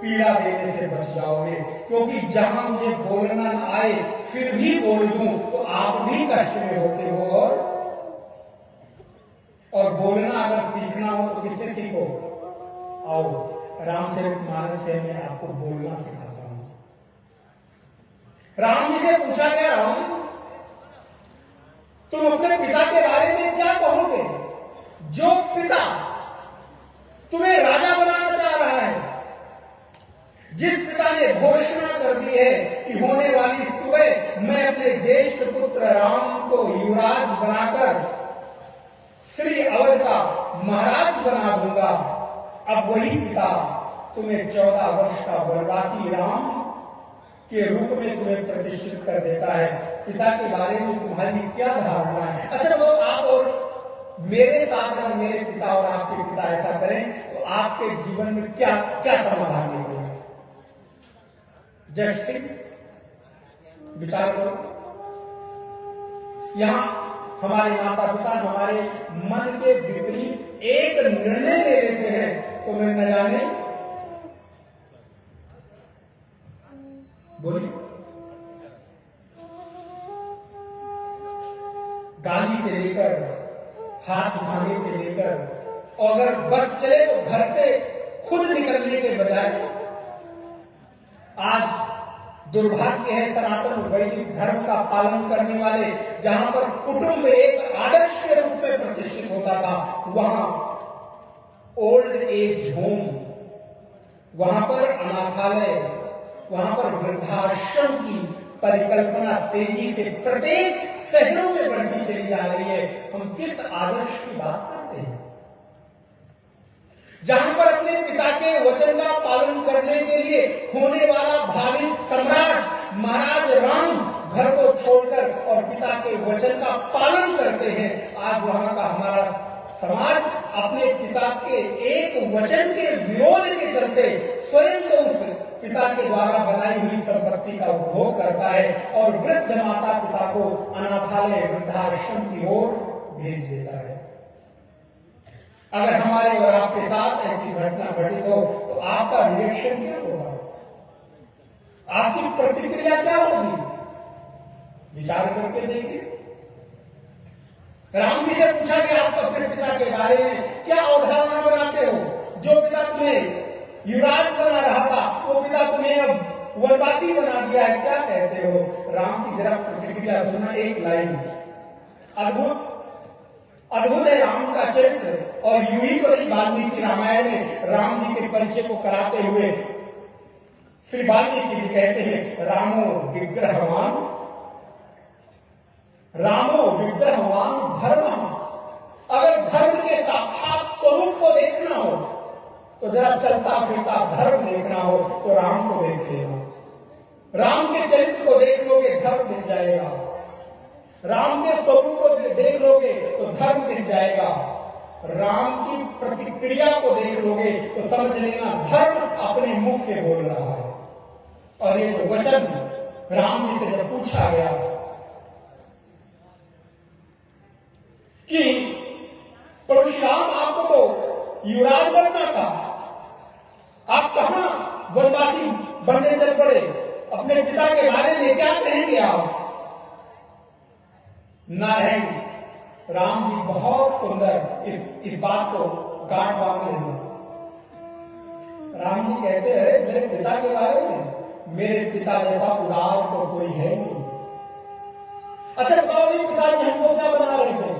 Speaker 3: पीड़ा देने से बच जाओगे। क्योंकि जहां मुझे बोलना न आए फिर भी बोल दूं तो आप भी कष्ट में होते हो। और बोलना अगर सीखना हो तो किससे सीखो? आओ, रामचरितमानस से मैं आपको बोलना सिखाता हूं। राम जी से पूछा गया, राम तुम अपने पिता के बारे में क्या कहोगे? जो पिता तुम्हें राजा बनाना चाह रहा है, जिस पिता ने घोषणा कर दी है कि होने वाली सुबह मैं अपने ज्येष्ठ पुत्र राम को युवराज बनाकर श्री अवध का महाराज बना दूंगा, अब वही पिता तुम्हें 14 वर्ष का वनवासी राम के रूप में तुम्हें प्रतिष्ठित कर देता है। पिता के बारे में तुम्हारी क्या धारणा है? अच्छा, वो आप और मेरे साथ अगर मेरे पिता और आपके पिता ऐसा करें तो आपके जीवन में क्या क्या समाधान निकलेगा? जस्ट थिंक, विचार करो। यहां हमारे माता पिता हमारे मन के विपरीत एक निर्णय ले लेते हैं तो मैं न जाने, बोलिए, गाली से लेकर हाथ उठाने से लेकर, और अगर बस चले तो घर से खुद निकलने के बजाय, आज दुर्भाग्य है सनातन वैदिक धर्म का पालन करने वाले, जहां पर कुटुंब एक आदर्श के रूप में प्रतिष्ठित होता था, वहां ओल्ड एज होम, वहां पर अनाथालय, वहां पर वृद्धाश्रम की परिकल्पना तेजी से प्रत्येक शहरों में बढ़ती चली जा रही है। हम किस आदर्श की बात करते हैं? जहां पर अपने पिता के वचन का पालन करने के लिए होने वाला भावी सम्राट महाराज राम घर को छोड़कर और पिता के वचन का पालन करते हैं, आज वहां का हमारा समाज अपने पिता के एक वचन के विरोध के चलते स्वयं तो उस पिता के द्वारा बनाई हुई संपत्ति का उपभोग करता है और वृद्ध माता पिता को अनाथालय वृद्धाश्रम की ओर भेज देता है। अगर हमारे और आपके साथ ऐसी घटना घटित हो तो आपका रिएक्शन क्या होगा? आपकी प्रतिक्रिया क्या होगी? विचार करके देखिए। राम जी से पूछा कि आप अपने पिता के बारे में क्या अवधारणा बनाते हो? जो पिता तुम्हें युवराज बना रहा था वो पिता तुम्हें अब वनवासी बना दिया है, क्या कहते हो? राम की जरा प्रतिक्रिया सुनना, एक लाइन, अद्भुत अद्भुत है राम का चरित्र। और यूं ही तो नहीं, वाल्मीकि रामायण में राम जी के परिचय को कराते हुए श्री वाल्मीकि जी कहते हैं, रामो विग्रहवान धर्म। अगर धर्म के साक्षात स्वरूप को देखना हो तो जरा चलता फिरता धर्म देखना हो तो राम को देख लेना। राम के चरित्र को देख लोगे धर्म दिख जाएगा, राम के स्वरूप को देख लोगे तो धर्म दिख जाएगा, राम की प्रतिक्रिया को देख लोगे तो समझ लेना धर्म अपने मुख से बोल रहा है। और ये जो वचन राम जी से जब पूछा गया कि परशुराम आपको तो युवराज बनना था, आप कहां वनवासी बनने चल पड़े, अपने पिता के बारे में क्या कहेंगे आप? नारायण राम जी बहुत सुंदर इस बात को गांठ बांध लेना। राम जी कहते हैं, मेरे पिता के बारे में, मेरे पिता जैसा उदार तो कोई है नहीं। अच्छा बताओ भी पिताजी हमको क्या बना रहे थे?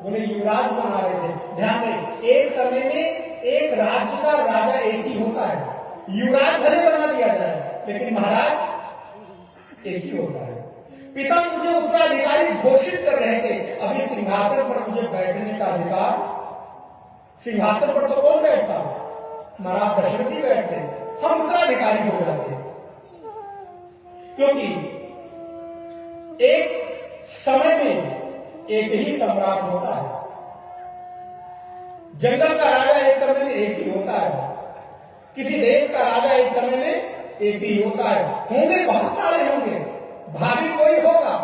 Speaker 3: बोले युवराज बना रहे थे। ध्यान दें, एक समय में एक राज्य का राजा एक ही होता है, युवराज भले बना दिया जाए लेकिन महाराज एक ही होता है। पिता मुझे उत्तराधिकारी घोषित कर रहे थे, अभी सिंहासन पर मुझे बैठने का अधिकार, सिंहासन पर तो कौन बैठता? महाराज दशरथ जी बैठते, हम उत्तराधिकारी हो जाते। क्योंकि एक समय में एक ही सम्राट होता है, जंगल का राजा एक समय में एक ही होता है, किसी देश का राजा एक समय में एक ही होता है। होंगे बहुत सारे होंगे, भावी कोई होगा,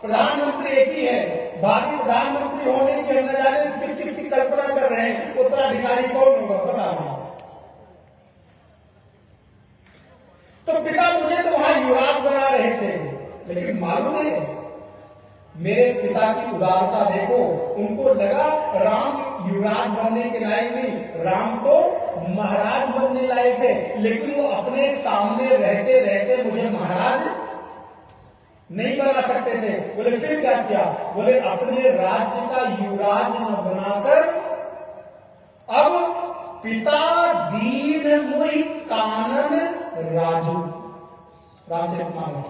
Speaker 3: प्रधानमंत्री एक ही है, भावी प्रधानमंत्री होने की हम न जाने किस किस की कल्पना कर रहे हैं, उत्तराधिकारी कौन होगा पता नहीं। तो पिता मुझे तो वहां युवराज बना रहे थे, लेकिन मालूम है मेरे पिता की उदारता देखो, उनको लगा राम युवराज बनने के लायक नहीं, राम तो महाराज बनने लायक है, लेकिन वो अपने सामने रहते रहते मुझे महाराज नहीं बना सकते थे। बोले फिर क्या किया? बोले अपने राज्य का युवराज न बनाकर अब पिता दीन मुहि कानन राजू, रामचरितमानस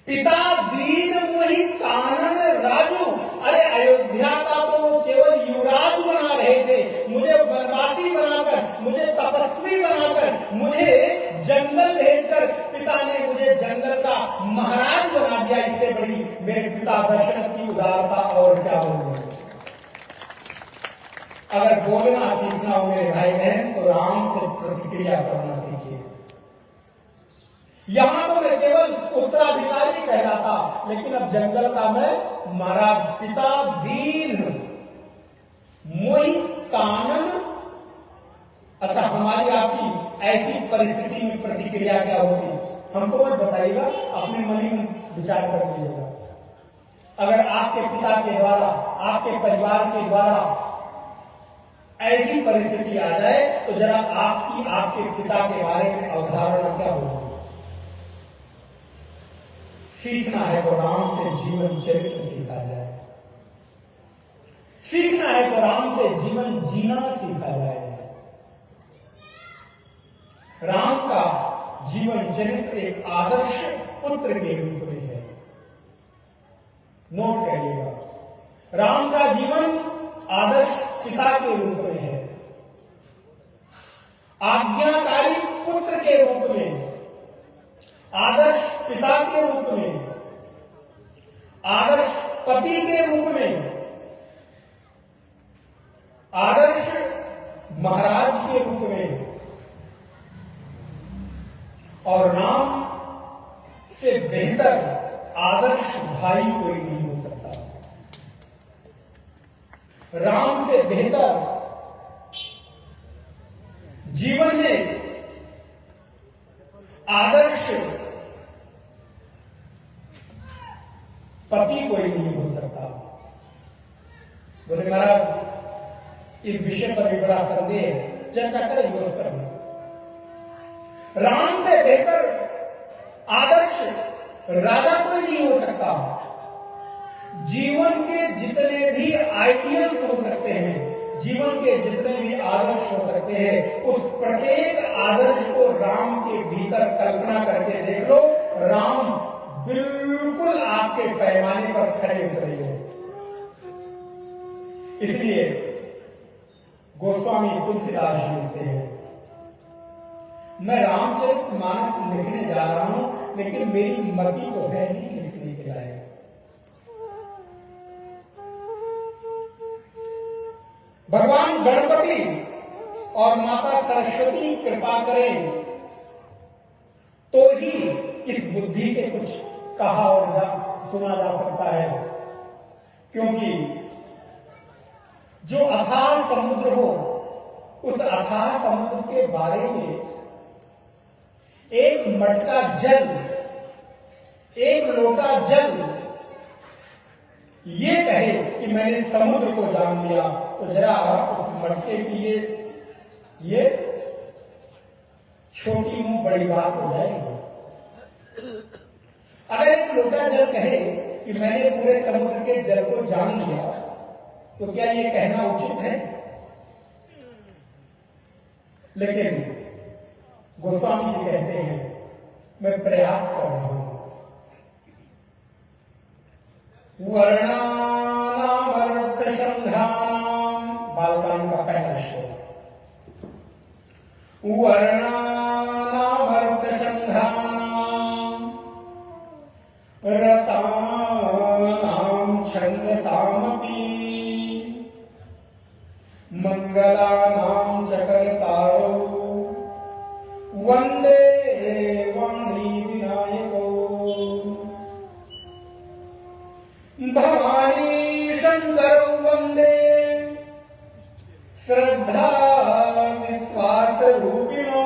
Speaker 3: पिता दीन मुहि कानन राजू। अरे अयोध्या का तो केवल युवराज बना रहे थे, मुझे वनवासी बनाकर, मुझे तपस्वी बनाकर, मुझे जंगल भेजकर पिता ने मुझे जंगल का महाराज बना दिया। इससे बड़ी मेरे पिता दशरथ की उदारता और क्या होगी? अगर बोलना सीखना हो मेरे भाई बहन तो राम से प्रतिक्रिया करना सीखिए। यहां तो मैं केवल उत्तराधिकारी कहलाता, लेकिन अब जंगल का मैं मारा पिता दीन मोहि कानन। अच्छा, हमारी आपकी ऐसी परिस्थिति में प्रतिक्रिया क्या होती, हमको मत बताइएगा, अपने मन ही में विचार कर लीजिएगा। अगर आपके पिता के द्वारा, आपके परिवार के द्वारा ऐसी परिस्थिति आ जाए तो जरा आपकी, आपके पिता के बारे में अवधारणा क्या होगी। सीखना है तो राम से जीवन चरित्र सीखा जाए, सीखना है तो राम से जीवन जीना सीखा जाए। राम का जीवन चरित्र एक आदर्श पुत्र के रूप में है। नोट करिएगा, राम का जीवन आदर्श पिता के रूप में है, आज्ञाकारी पुत्र के रूप में, आदर्श पिता के रूप में, आदर्श पति के रूप में, आदर्श महाराज के रूप में, और राम से बेहतर आदर्श भाई कोई नहीं हो सकता। राम से बेहतर जीवन में आदर्श पति कोई नहीं हो सकता। बोले महाराज इस विषय पर भी बड़ा संदेह है, चर्चा करें विरोध करें। राम से बेहतर आदर्श राजा कोई नहीं हो सकता। जीवन के जितने भी आइडियल्स हो सकते हैं, जीवन के जितने भी आदर्श हो सकते हैं, उस प्रत्येक आदर्श को राम के भीतर कल्पना करके देख लो, राम बिल्कुल आपके पैमाने पर खड़े उतरेंगे। इसलिए गोस्वामी तुलसीदास जी लिखते हैं, मैं रामचरितमानस लिखने जा रहा हूं, लेकिन मेरी मति तो है नहीं लिखने के लायक। भगवान गणपति और माता सरस्वती कृपा करें तो ही इस बुद्धि से कुछ कहा और सुना जा सकता है, क्योंकि जो अथाह समुद्र हो, उस अथाह समुद्र के बारे में एक मटका जल, एक लोटा जल ये कहे कि मैंने समुद्र को जान लिया, तो जरा उस मटके की ये छोटी मुंह बड़ी बात हो जाएगी। अगर एक लोटा जल कहे कि मैंने पूरे समुद्र के जल को जान लिया, तो क्या ये कहना उचित है? लेकिन गोस्वामी जी कहते हैं, मैं प्रयास कर रहा हूं। वर्णानामर्थ संघानाम, बालकांड का पहला श्लोक। वर्णानामर्थ संघानाम रसानाम छंदसामपि मंगलानाम च कर्तारो वंदे वाणी विनायको। भवानी शंकर वंदे श्रद्धा विश्वास रूपिणो,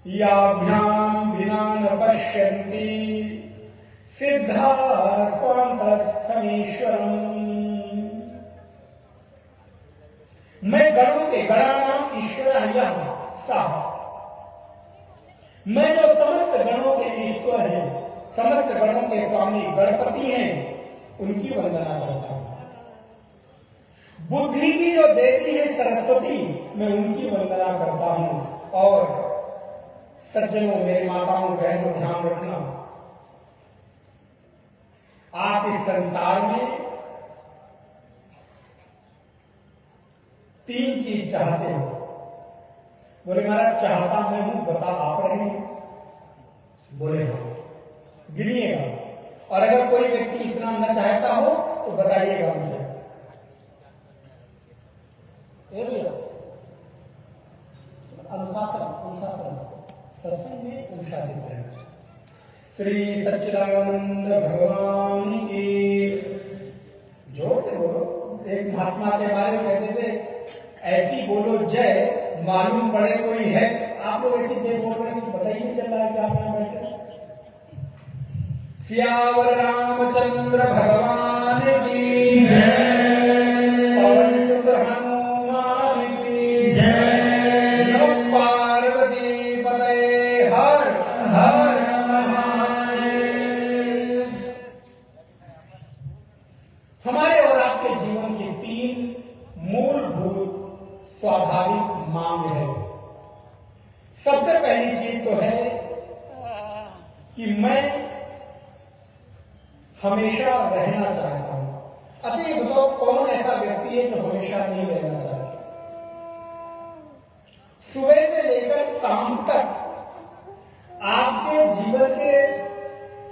Speaker 3: याभ्याम विना न पश्यन्ति सिद्धा स्वान्तस्थमीश्वरम्। मैं गणों के गणानाम ईश्वर साह, मैं जो समस्त गणों के ईश्वर हैं, समस्त गणों के स्वामी गणपति हैं, उनकी वंदना करता हूं। बुद्धि की जो देवी है सरस्वती, मैं उनकी वंदना करता हूं। और सज्जनों, मेरे माताओं बहनों, ध्यान रखना, आप इस संसार में 3 चीज चाहते हो। बोले महाराज चाहता मैं हूं, बता आप रहे हैं? बोले हाँ, गिनिएगा। और अगर कोई व्यक्ति इतना न चाहता हो तो बताइएगा मुझे। अनुशासन, अनुशासन, सत्संग में अनुशासित रहना चाहिए। श्री सच्चिदानंद भगवान की। जोर से बोलो। एक महात्मा के बारे में कहते थे, ऐसी बोलो जय मालूम पड़े कोई है। आप लोग ऐसी जय बोल रहे हैं कि पता ही नहीं चल रहा है कि आप यहाँ बैठे। सियावर रामचंद्र भगवान की जय। पवन सुत हनुमान की जय। नमः पार्वती पतये हर हर महादेव। हमारे और आपके जीवन की 3 मूलभूत स्वाभाविक मांग है। सबसे पहली चीज तो है कि मैं हमेशा रहना चाहता हूं। अच्छा ये बताओ, कौन ऐसा व्यक्ति है जो हमेशा नहीं रहना चाहता? सुबह से लेकर शाम तक आपके जीवन के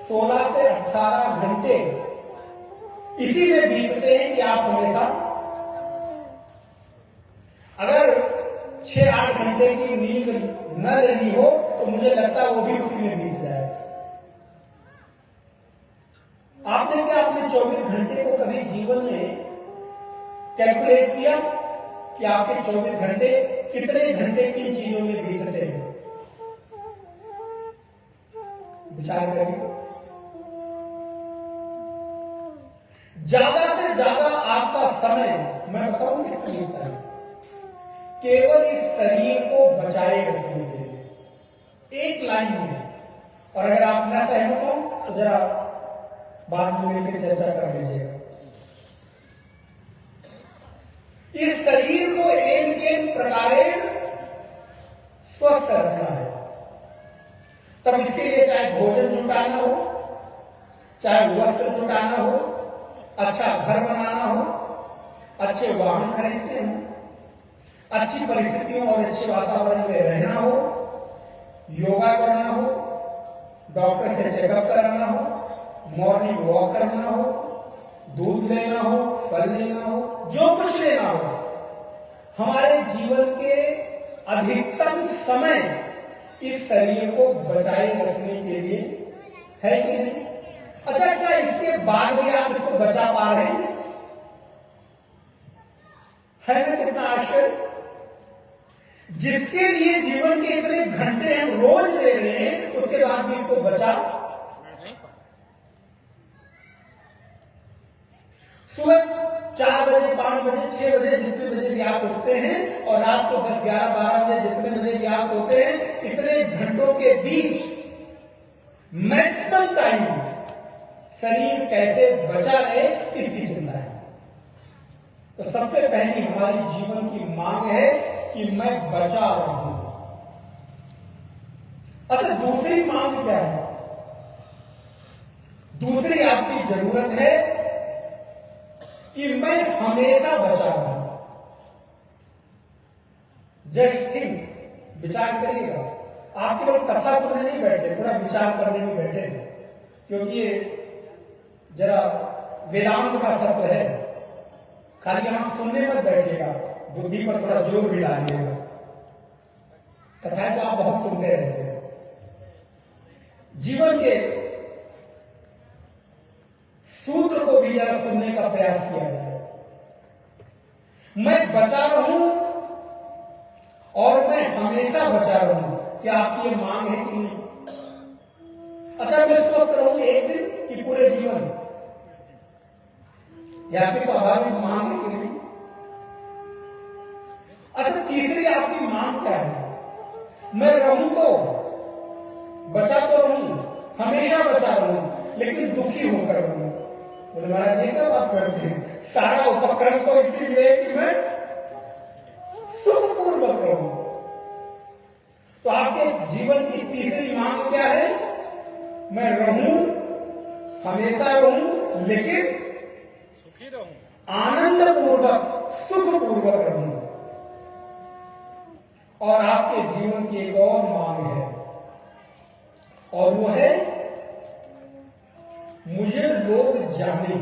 Speaker 3: 16 से 18 घंटे इसी में बीतते हैं कि आप हमेशा, अगर 6-8 घंटे की नींद न लेनी हो तो मुझे लगता है वो भी उसी में बीत जाए। आपने क्या अपने 24 घंटे को कभी जीवन में कैलकुलेट किया कि आपके 24 घंटे कितने घंटे किन चीजों में बीतते हैं? विचार करिए। ज्यादा से ज्यादा आपका समय, मैं बताऊं किसको मिलता है? केवल इस शरीर को बचाए रखने के लिए, एक लाइन में। और अगर आप न सहमत हो तो जरा बाद में मिलकर चर्चा कर लीजिएगा। इस शरीर को एक प्रकारे स्वस्थ रखना है। तब इसके लिए चाहे भोजन जुटाना हो, चाहे वस्त्र जुटाना हो, अच्छा घर बनाना हो, अच्छे वाहन खरीदते हो, अच्छी परिस्थितियों और अच्छे वातावरण में रहना हो, योगा करना हो, डॉक्टर से चेकअप कराना हो, मॉर्निंग वॉक करना हो, दूध लेना हो, फल लेना हो, जो कुछ लेना हो, हमारे जीवन के अधिकतम समय इस शरीर को बचाए रखने के लिए है कि नहीं? अच्छा, क्या इसके बाद भी आप इसको बचा पा रहे हैं? है ना कितना आश्चर्य? जिसके लिए जीवन के इतने घंटे हम रोज दे रहे हैं, उसके बाद भी इसको बचा। सुबह 4 बजे, 5 बजे, 6 बजे, जितने बजे भी आप उठते हैं, और रात को 10, 11, 12 बजे जितने बजे भी आप सोते हैं, इतने घंटों के बीच मैक्सिमम टाइम शरीर कैसे बचा रहे इसकी चिंता है। तो सबसे पहली हमारी जीवन की मांग है कि मैं बचा रहूं। अच्छा, दूसरी मांग क्या है? दूसरी आपकी जरूरत है कि मैं हमेशा बचा रहूं। जस्ट थिंक, विचार करिएगा। आप केवल कथा सुनने नहीं बैठे, थोड़ा विचार करने में बैठे, क्योंकि ये जरा वेदांत का सत्र है। खाली यहां सुनने मत बैठिएगा, बुद्धि पर थोड़ा जोर भी डालिएगा। कथाएं तो आप बहुत सुनते रहते हैं। जीवन के सूत्र को भी जरा सुनने का प्रयास किया जाए। मैं बचा रहूं और मैं हमेशा बचा रहूं, क्या आपकी ये मांग है कि नहीं? अच्छा, मैं स्वस्थ रहूं एक दिन कि पूरे जीवन? यह आपकी स्वाभाविक मांग है कि नहीं? अच्छा, तीसरी आपकी मांग क्या है? मैं रहूं तो, बचा तो रहूं, हमेशा बचा रहूं, लेकिन दुखी होकर रहूं। बोले महाराज ये क्या बात करते हैं? सारा उपक्रम तो इसीलिए कि मैं सुखपूर्वक रहूं। तो आपके जीवन की तीसरी मांग क्या है? मैं रहूं, हमेशा रहूं, लेकिन सुखी रहूं, आनंद पूर्वक, सुख पूर्वक रहूं। और आपके जीवन की एक और मांग है, और वो है मुझे लोग जाने।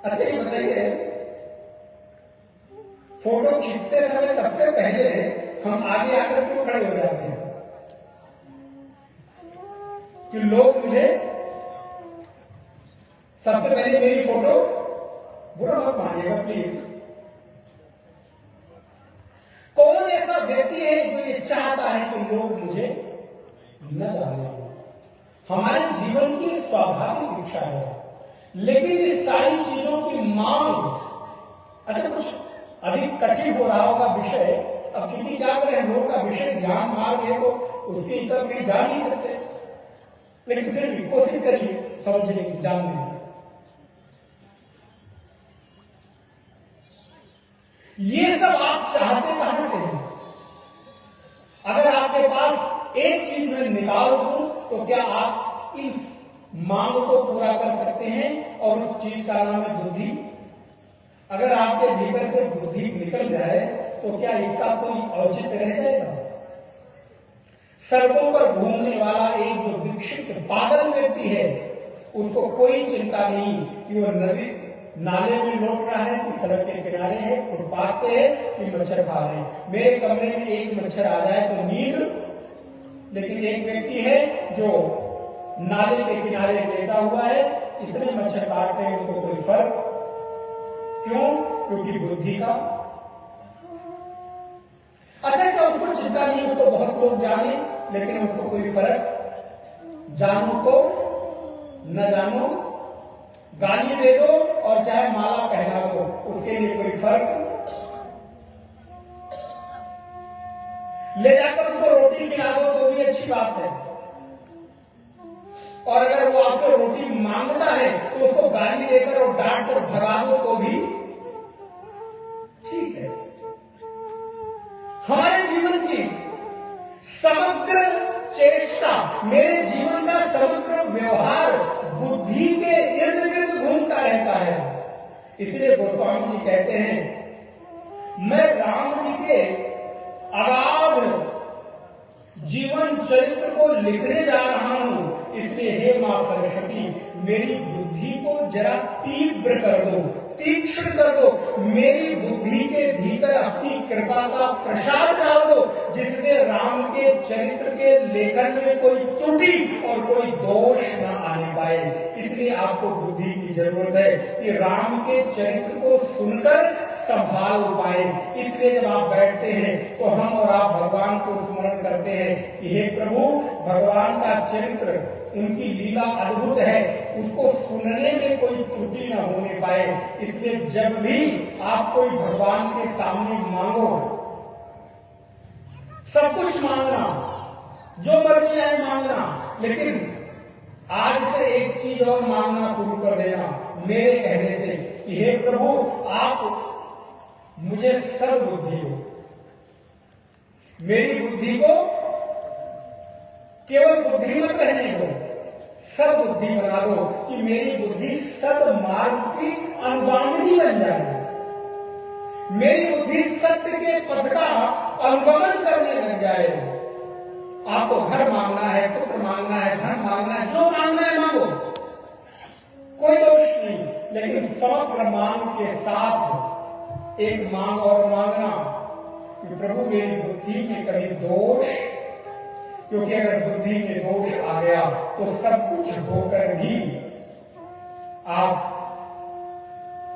Speaker 3: अच्छा ये बताइए, फोटो खींचते समय सबसे पहले हम आगे आकर क्यों खड़े हो जाते हैं कि लोग मुझे सबसे पहले मेरी फोटो, बुरा मत मानिएगा प्लीज, कौन ऐसा व्यक्ति है जो ये चाहता है कि लोग मुझे न जाने? हमारे जीवन की स्वाभाविक इच्छा है, लेकिन इस सारी चीजों की मांग, अच्छा कुछ अधिक कठिन हो रहा होगा विषय, अब चूंकि क्या करें, लोग का विषय ध्यान मार्ग है तो उसकी तरफ भी जा नहीं सकते, लेकिन फिर भी कोशिश करिए समझने की, जानने की। ये सब आप चाहते कहां से हैं? अगर आपके पास एक चीज में निकाल दूं तो क्या आप इन मांग को पूरा कर सकते हैं? और उस चीज का नाम है बुद्धि। अगर आपके भीतर से बुद्धि निकल जाए तो क्या इसका कोई औचित्य रह जाएगा? सड़कों पर घूमने वाला एक जो विक्षिप्त पागल व्यक्ति है, उसको कोई चिंता नहीं कि वो नदी नाले में लौट रहा है कि सड़क के किनारे है, फुटपाथ पे है कि मच्छर खा रहे हैं। मेरे कमरे में एक मच्छर आ जाए तो नींद, लेकिन एक व्यक्ति है जो नाले के किनारे लेटा हुआ है, इतने मच्छर काट रहे हैं, उसको कोई फर्क क्यों? क्योंकि बुद्धि का। अच्छा, क्या उसको चिंता नहीं, उसको बहुत लोग जाने, लेकिन उसको कोई फर्क? जानो तो न जानो, गाली दे दो और चाहे माला पहना दो, उसके लिए कोई फर्क? ले जाकर उसको रोटी खिला दो तो भी अच्छी बात है, और अगर वो आपसे रोटी मांगता है तो उसको गाली देकर और डांट कर भगा दो तो भी ठीक है। हमारे जीवन की समग्र चेष्टा, मेरे जीवन का समग्र व्यवहार बुद्धि के इर्द गिर्द घूमता रहता है। इसलिए गोस्वामी जी कहते हैं, मैं राम जी के अगाध जीवन चरित्र को लिखने जा रहा हूं, इसलिए हे मां सरस्वती, मेरी बुद्धि को जरा तीव्र कर दो, तीक्ष्ण कर दो, मेरी बुद्धि के भीतर अपनी कृपा का प्रसाद डाल दो, जिससे राम के चरित्र के लेखन में कोई त्रुटि और कोई दोष न आने पाए। इसलिए आपको बुद्धि की जरूरत है कि राम के चरित्र को सुनकर संभाल पाए। इसलिए जब आप बैठते हैं तो हम और आप भगवान को स्मरण करते हैं कि हे प्रभु, भगवान का चरित्र, उनकी लीला अद्भुत है, उसको सुनने में कोई त्रुटि न होने पाए। इसलिए जब भी आप कोई भगवान के सामने मांगो, सब कुछ मांगना, जो मर्जी आए मांगना, लेकिन आज से एक चीज और मांगना शुरू कर देना मेरे कहने से कि हे प्रभु, आप मुझे सद्बुद्धि दो, मेरी बुद्धि को केवल बुद्धि मत रहने दो, सद्बुद्धि बना दो कि मेरी बुद्धि सद्मार्ग की अनुगामिनी बन जाए, मेरी बुद्धि सत्य के पथ का अनुगमन करने लग जाए। आपको घर मांगना है, पुत्र मांगना है, धन मांगना है, जो मांगना है मांगो, कोई दोष नहीं, लेकिन समग्र मांग के साथ एक मांग और मांगना कि प्रभु मेरी बुद्धि में कभी दोष, क्योंकि अगर बुद्धि में दोष आ गया तो सब कुछ होकर भी आप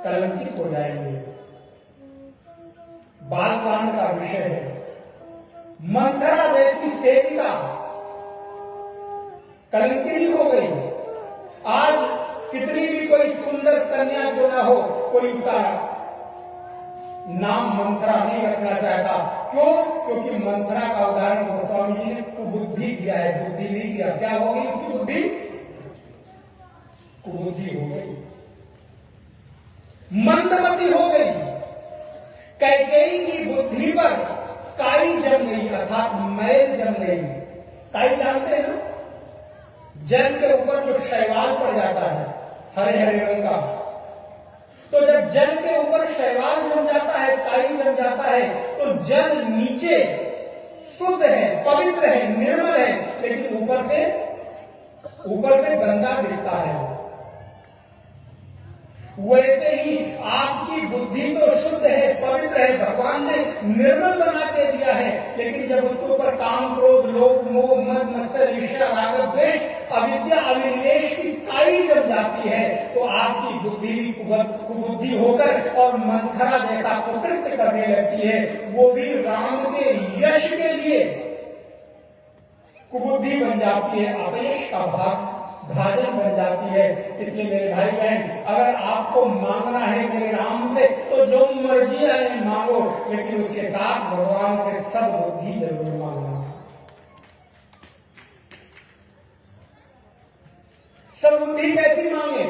Speaker 3: कलंकित हो जाएंगे। बालकांड का विषय है। मंथरा जैसी सेविका कलंकिनी हो गई। आज कितनी भी कोई सुंदर कन्या क्यों ना हो, कोई उसका नाम मंथरा नहीं रखना चाहता। क्यों? क्योंकि मंथरा का उदाहरण गोस्वामी जी ने कुबुद्धि दिया है, बुद्धि नहीं दिया। क्या हो गई उसकी बुद्धि? कुबुद्धि हो गई, मंदमती हो गई। कैकेयी की बुद्धि पर काई जम गई, अर्थात मैल जम गई। काई जानते हैं ना, जल के ऊपर जो शैवाल पड़ जाता है हरे हरे रंग का, तो जब जल के ऊपर शैवाल जम जाता है, काई जम जाता है, तो जल नीचे शुद्ध है, पवित्र है, निर्मल है, लेकिन ऊपर से गंदा दिखता है। वैसे ही आपकी बुद्धि तो शुद्ध है, पवित्र है, भगवान ने निर्मल बना के दिया है, लेकिन जब उसके ऊपर काम, क्रोध, लोभ, मोह, मद, मत्सर, ईर्ष्या, राग, द्वेष, अविद्या, अविनिवेश की काई जम जाती है, तो आपकी बुद्धि भी कुबुद्धि होकर और मंथरा जैसा कुकृत्य करने लगती है। वो भी राम के यश के लिए कुबुद्धि बन जाती है, अपयश का भाजन बन जाती है। इसलिए मेरे भाई बहन, अगर आपको मांगना है मेरे राम से तो जो मर्जी आए मांगो, लेकिन उसके साथ भगवान से सब बुद्धि जरूर मांगना। सब बुद्धि कैसी मांगे?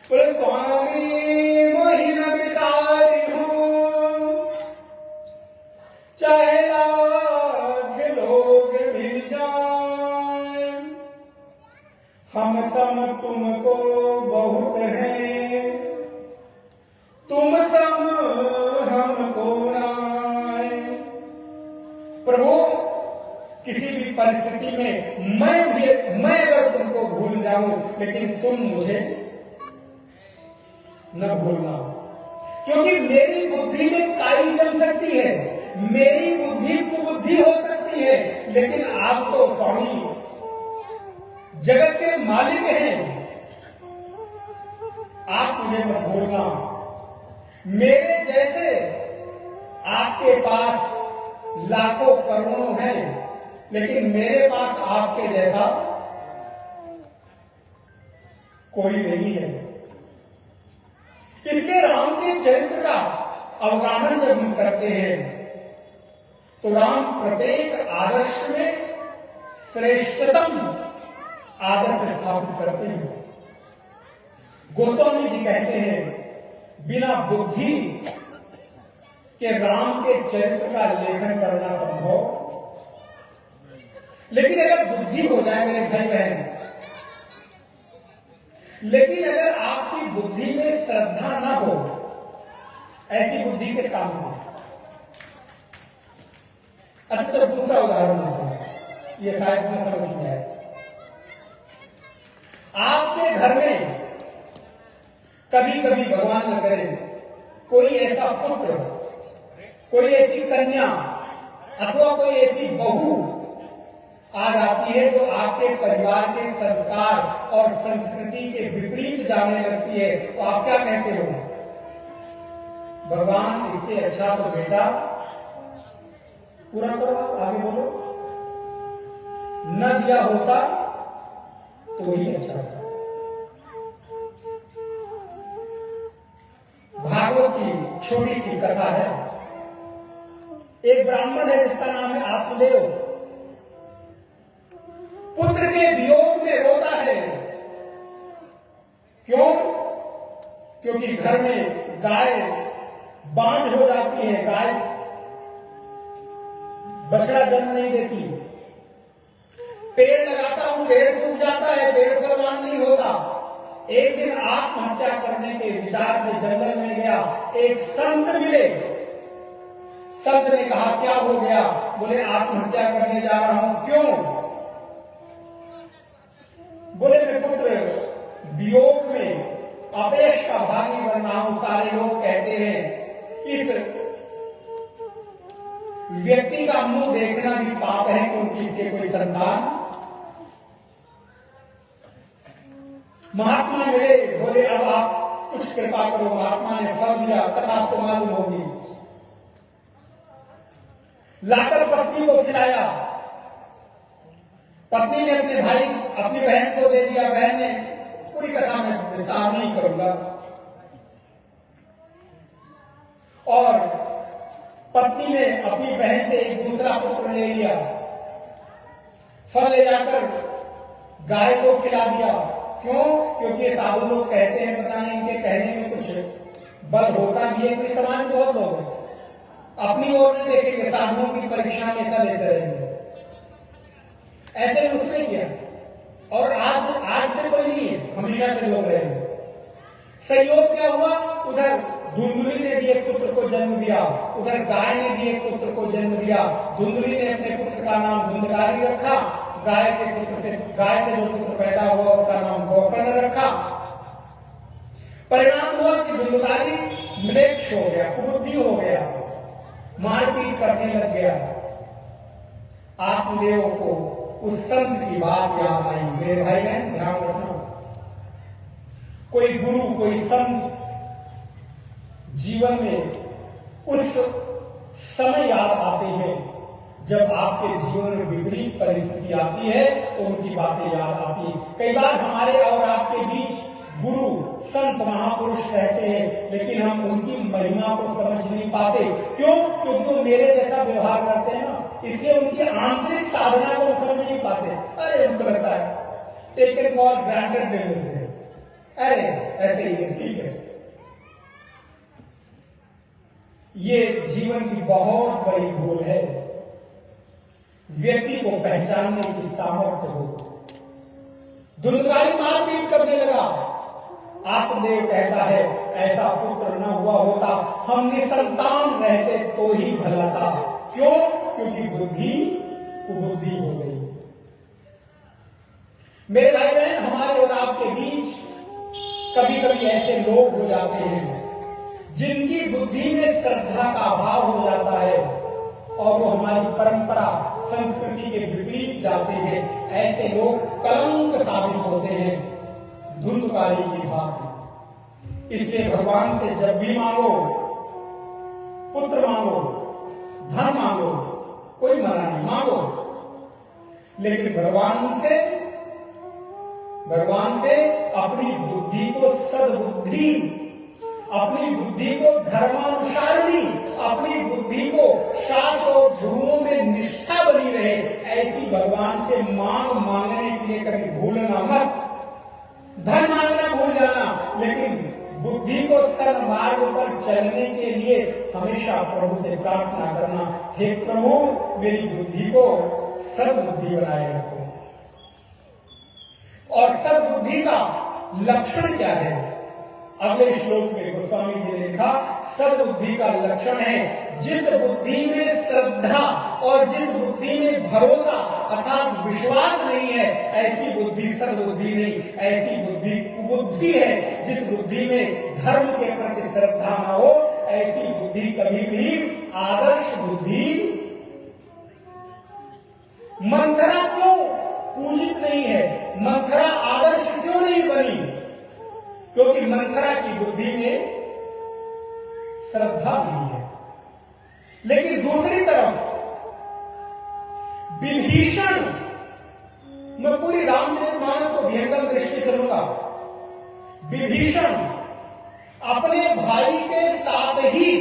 Speaker 3: बोले स्वामी मोहिन बिचारी हूं, चाहे लाख लोग मिल जाए, हम सम तुमको बहुत हैं, तुम सम हमको नाय। प्रभु, किसी भी परिस्थिति में मैं अगर तुमको भूल जाऊं, लेकिन तुम मुझे न भूलना, क्योंकि मेरी बुद्धि में काई जम सकती है, मेरी बुद्धि कुबुद्धि हो सकती है, लेकिन आप तो स्वामी जगत के मालिक हैं, आप मुझे मत भूलना। मेरे जैसे आपके पास लाखों करोड़ों हैं, लेकिन मेरे पास आपके जैसा कोई नहीं है। इसलिए राम के चरित्र का अवगाहन जब हम करते हैं तो राम प्रत्येक आदर्श में श्रेष्ठतम आदर्श स्थापित करते हैं। गोस्वामी जी कहते हैं, बिना बुद्धि के राम के चरित्र का लेखन करना संभव, लेकिन अगर बुद्धि हो जाए मेरे भाई बहन, लेकिन अगर आपकी बुद्धि में श्रद्धा ना हो, ऐसी बुद्धि के काम हो। अच्छा, तो दूसरा उदाहरण देते हैं, ये शायद में समझ में आए। आपके घर में कभी कभी भगवान न करे कोई ऐसा पुत्र, कोई ऐसी कन्या अथवा कोई ऐसी बहू आ जाती है जो आपके परिवार के संस्कार और संस्कृति के विपरीत जाने लगती है, तो आप क्या कहते हो? भगवान, इससे अच्छा तो बेटा पूरा करो, आगे बोलो, न दिया होता तो ही अच्छा था। भागवत की छोटी सी कथा है। एक ब्राह्मण है जिसका नाम है आत्मदेव, पुत्र के वियोग में रोता है। क्यों? क्योंकि घर में गाय बांझ हो जाती है, गाय बछड़ा जन्म नहीं देती। पेड़ लगाता हूं, पेड़ सूख जाता है, पेड़ फलवान नहीं होता। एक दिन आत्महत्या करने के विचार से जंगल में गया, एक संत मिले। संत ने कहा, क्या हो गया? बोले, आत्महत्या करने जा रहा हूं। क्यों? बोले, मैं पुत्र वियोग में अपयश का भागी बन रहा हूं। सारे लोग कहते हैं इस व्यक्ति का मुंह देखना भी पाप है, क्योंकि इसके कोई संतान। महात्मा मिले, बोले, अब आप कुछ कृपा करो। महात्मा ने फल दिया, कथा आपको मालूम होगी। लाकर पत्नी को खिलाया, पत्नी ने अपने भाई, अपनी बहन को दे दिया। बहन ने, पूरी कथा में विस्तार नहीं करूंगा। और पत्नी ने अपनी बहन से एक दूसरा पुत्र ले लिया, फल ले जाकर गाय को खिला दिया। क्यों? क्योंकि ये साधु लोग कहते हैं, पता नहीं इनके कहने में कुछ बल होता भी है। कोई समाज में बहुत लोग हैं, अपनी ओर नहीं देखेंगे, साधुओं की परीक्षा हमेशा लेते रहेंगे। ऐसे ही उसने किया, और आज से कोई नहीं है, हमेशा से लोग रहेंगे। संयोग क्या हुआ? उधर धुंधुली ने भी एक पुत्र को जन्म दिया, उधर गाय ने भी एक पुत्र को जन्म दिया। धुंधुली ने अपने पुत्र का नाम धुंधकारी रखा, गाय से जो पुत्र पैदा हुआ उसका नाम गोकर्ण रखा। परिणाम हुआ कि धुंधकारी म्लेच्छ हो गया, कुबुद्धि हो गया, मारपीट करने लग गया। आत्मदेव को उस संत की बात याद आई। मेरे भाई बहन ध्यान रखना, कोई गुरु, कोई संत जीवन में उस समय याद आते हैं जब आपके जीवन में विपरीत परिस्थिति आती है तो उनकी बातें याद आती है। कई बार हमारे और आपके बीच गुरु, संत, महापुरुष रहते हैं, लेकिन हम उनकी महिमा को समझ नहीं पाते। क्यों? क्योंकि वो मेरे जैसा व्यवहार करते हैं ना, इसलिए उनकी आंतरिक साधना को हम समझ नहीं पाते। अरे उनको लगता है टेकन फॉर ग्रांटेड ले लेते हैं, अरे ऐसे ही है, ठीक है। ये जीवन की बहुत बड़ी भूल है। व्यक्ति को पहचानने की सामर्थ्य हो। धुंधकारी मारपीट करने लगा। आत्मदेव कहता है ऐसा पुत्र न हुआ होता, हम निसंतान रहते तो ही भला था। क्यों? क्योंकि बुद्धि कुबुद्धि हो गई। मेरे भाई बहन, हमारे और आपके बीच कभी कभी ऐसे लोग हो जाते हैं जिनकी बुद्धि में श्रद्धा का अभाव हो जाता है और वो हमारी परंपरा, संस्कृति के विपरीत जाते हैं। ऐसे लोग कलंक साबित होते हैं धुंधकारी की भांति। इसलिए भगवान से जब भी मांगो, पुत्र मांगो, धन मांगो, कोई मना नहीं, मांगो, लेकिन भगवान से अपनी बुद्धि को सद्बुद्धि, अपनी बुद्धि को धर्मानुसारणी, अपनी बुद्धि को शास्त्र और गुरुओं में निष्ठा बनी रहे, ऐसी भगवान से मांगने के लिए कभी भूलना मत। धन मांगना भूल जाना, लेकिन बुद्धि को सन्मार्ग पर चलने के लिए हमेशा प्रभु से प्रार्थना करना, हे प्रभु मेरी बुद्धि को सद्बुद्धि बनाए रखो। और सद्बुद्धि का लक्षण क्या है? अगले श्लोक में गोस्वामी जी ने लिखा, सद्बुद्धि का लक्षण है जिस बुद्धि में श्रद्धा और जिस बुद्धि में भरोसा अर्थात विश्वास नहीं है, ऐसी बुद्धि सद्बुद्धि नहीं, ऐसी बुद्धि कुबुद्धि है। जिस बुद्धि में धर्म के प्रति श्रद्धा न हो, ऐसी बुद्धि कभी भी आदर्श बुद्धि। मंथरा क्यों पूजित नहीं है? मंथरा आदर्श क्यों नहीं बनी? क्योंकि मंथरा की बुद्धि में श्रद्धा नहीं है। लेकिन दूसरी तरफ विभीषण, मैं पूरी रामचरितमानस को विहंगम दृष्टि से लूंगा। विभीषण अपने भाई के साथ ही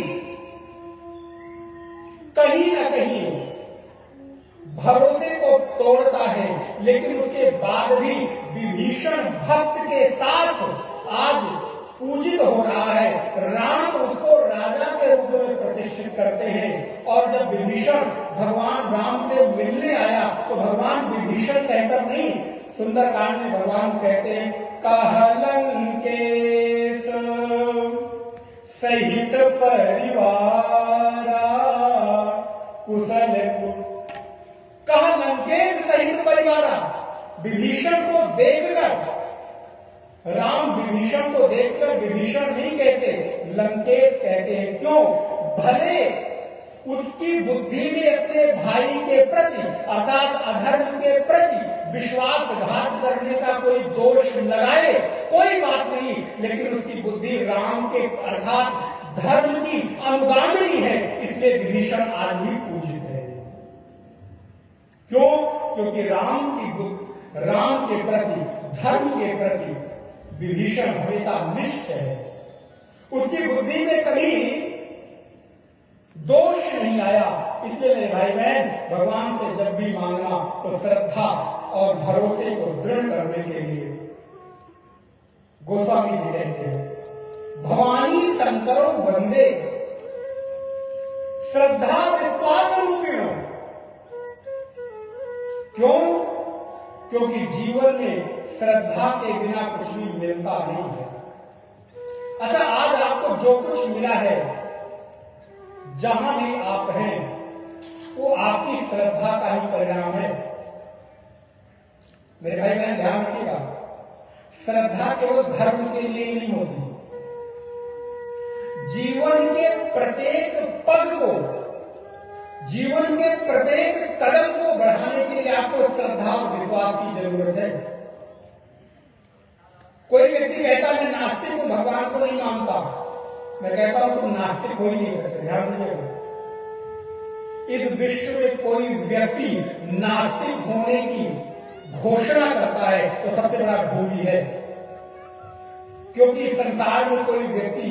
Speaker 3: कहीं न कहीं भरोसे को तोड़ता है, लेकिन उसके बाद भी विभीषण भक्त के साथ आज पूजित हो रहा है। राम उसको राजा के रूप में प्रतिष्ठित करते हैं। और जब विभीषण भगवान राम से मिलने आया तो भगवान विभीषण कहकर नहीं, सुंदरकांड में भगवान कहते हैं, कहलंकेश सहित परिवारा कुशल, कहा लंकेश सहित परिवारा। विभीषण को देखकर, राम विभीषण को देखकर विभीषण नहीं कहते, लंकेश कहते हैं। क्यों? भले उसकी बुद्धि में अपने भाई के प्रति अर्थात अधर्म के प्रति विश्वासघात करने का कोई दोष लगाए, कोई बात नहीं, लेकिन उसकी बुद्धि राम के अर्थात धर्म की अनुगामिनी है, इसलिए विभीषण आज भी पूजित है। क्यों? क्योंकि राम के प्रति, धर्म के प्रति विभीषण हमेशा निष्ठ है। उसकी बुद्धि में कभी दोष नहीं आया। इसलिए मेरे भाई बहन, भगवान से जब भी मांगना तो श्रद्धा और भरोसे को दृढ़ करने के लिए गोस्वामी जी कहते हैं, भवानी शंकरो वंदे श्रद्धा विश्वास रूपिणो। क्यों? क्योंकि जीवन में श्रद्धा के बिना कुछ भी मिलता नहीं है। अच्छा, आज आपको जो कुछ मिला है, जहां भी आप हैं, वो आपकी श्रद्धा का ही परिणाम है। मेरे भाई बहन ध्यान रखिएगा, श्रद्धा केवल धर्म के लिए नहीं होती, जीवन के प्रत्येक पग को, जीवन के प्रत्येक कदम को बढ़ाने के लिए आपको श्रद्धा और विश्वास की जरूरत है। कोई व्यक्ति कहता मैं नास्तिक हूं, भगवान को नहीं मानता, मैं कहता हूं तुम नास्तिक हो ही नहीं सकते। ध्यान दीजिएगा, इस विश्व में कोई व्यक्ति नास्तिक होने की घोषणा करता है तो सबसे बड़ा भोगी है, क्योंकि संसार में कोई व्यक्ति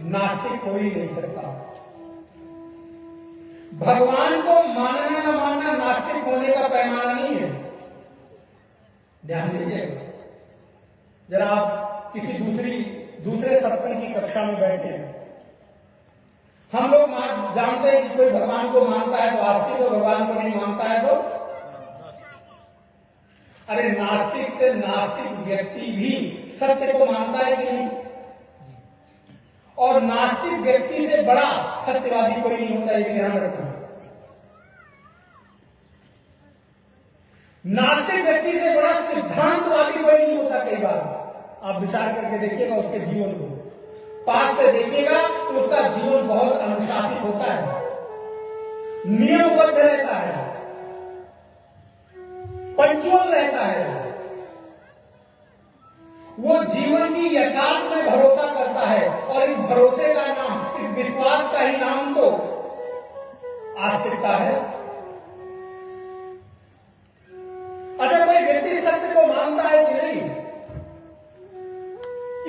Speaker 3: नास्तिक हो ही नहीं सकता। भगवान को मानना न मानना नास्तिक होने का पैमाना नहीं है। ध्यान दीजिएगा, जरा आप किसी दूसरे सत्संग की कक्षा में बैठे हैं, हम लोग जानते हैं कि कोई भगवान को मानता है तो आस्तिक हो, भगवान को नहीं मानता है तो अरे नास्तिक से नास्तिक व्यक्ति भी सत्य को मानता है कि नहीं? और नास्तिक व्यक्ति से बड़ा सत्यवादी कोई नहीं होता, ये ध्यान रखना। नास्तिक व्यक्ति से बड़ा सिद्धांतवादी कोई नहीं होता। कई बार आप विचार करके देखिएगा उसके जीवन को, पास से देखिएगा तो उसका जीवन बहुत अनुशासित होता है, नियमबद्ध रहता है, पंक्चुअल रहता है। वो जीवन की यथार्थ में भरोसा करता है, और इस भरोसे का नाम, इस विश्वास का ही नाम तो आस्तिकता है। अच्छा, कोई व्यक्ति सत्य को मानता है कि नहीं,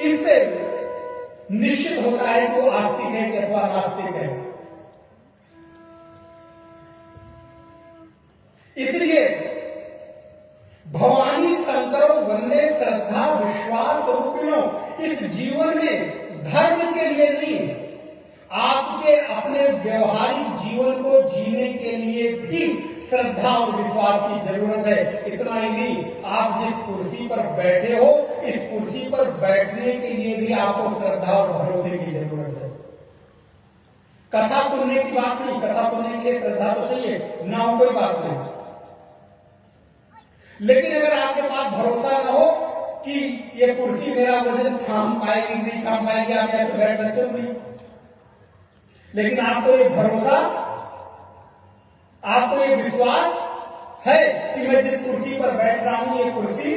Speaker 3: इससे निश्चित होता है कि वो आस्तिक है कि अथवा नास्तिक है। इसलिए भवानी शंकरो वंदे श्रद्धा विश्वास रूपिणों, इस जीवन में धर्म के लिए नहीं, आपके अपने व्यवहारिक जीवन को जीने के लिए भी श्रद्धा और विश्वास की जरूरत है। इतना ही नहीं, आप जिस कुर्सी पर बैठे हो, इस कुर्सी पर बैठने के लिए भी आपको श्रद्धा और भरोसे की जरूरत है। कथा सुनने की बात नहीं, कथा सुनने के लिए श्रद्धा तो चाहिए, ना हो कोई बात नहीं, लेकिन अगर आपके पास भरोसा ना हो कि ये कुर्सी मेरा वजन थाम पाएगी नहीं थाम पाएगी, आप ऐसे बैठ सकते हो नहीं। लेकिन आपको ये भरोसा, आपको ये विश्वास है कि मैं जिस कुर्सी पर बैठ रहा हूं, ये कुर्सी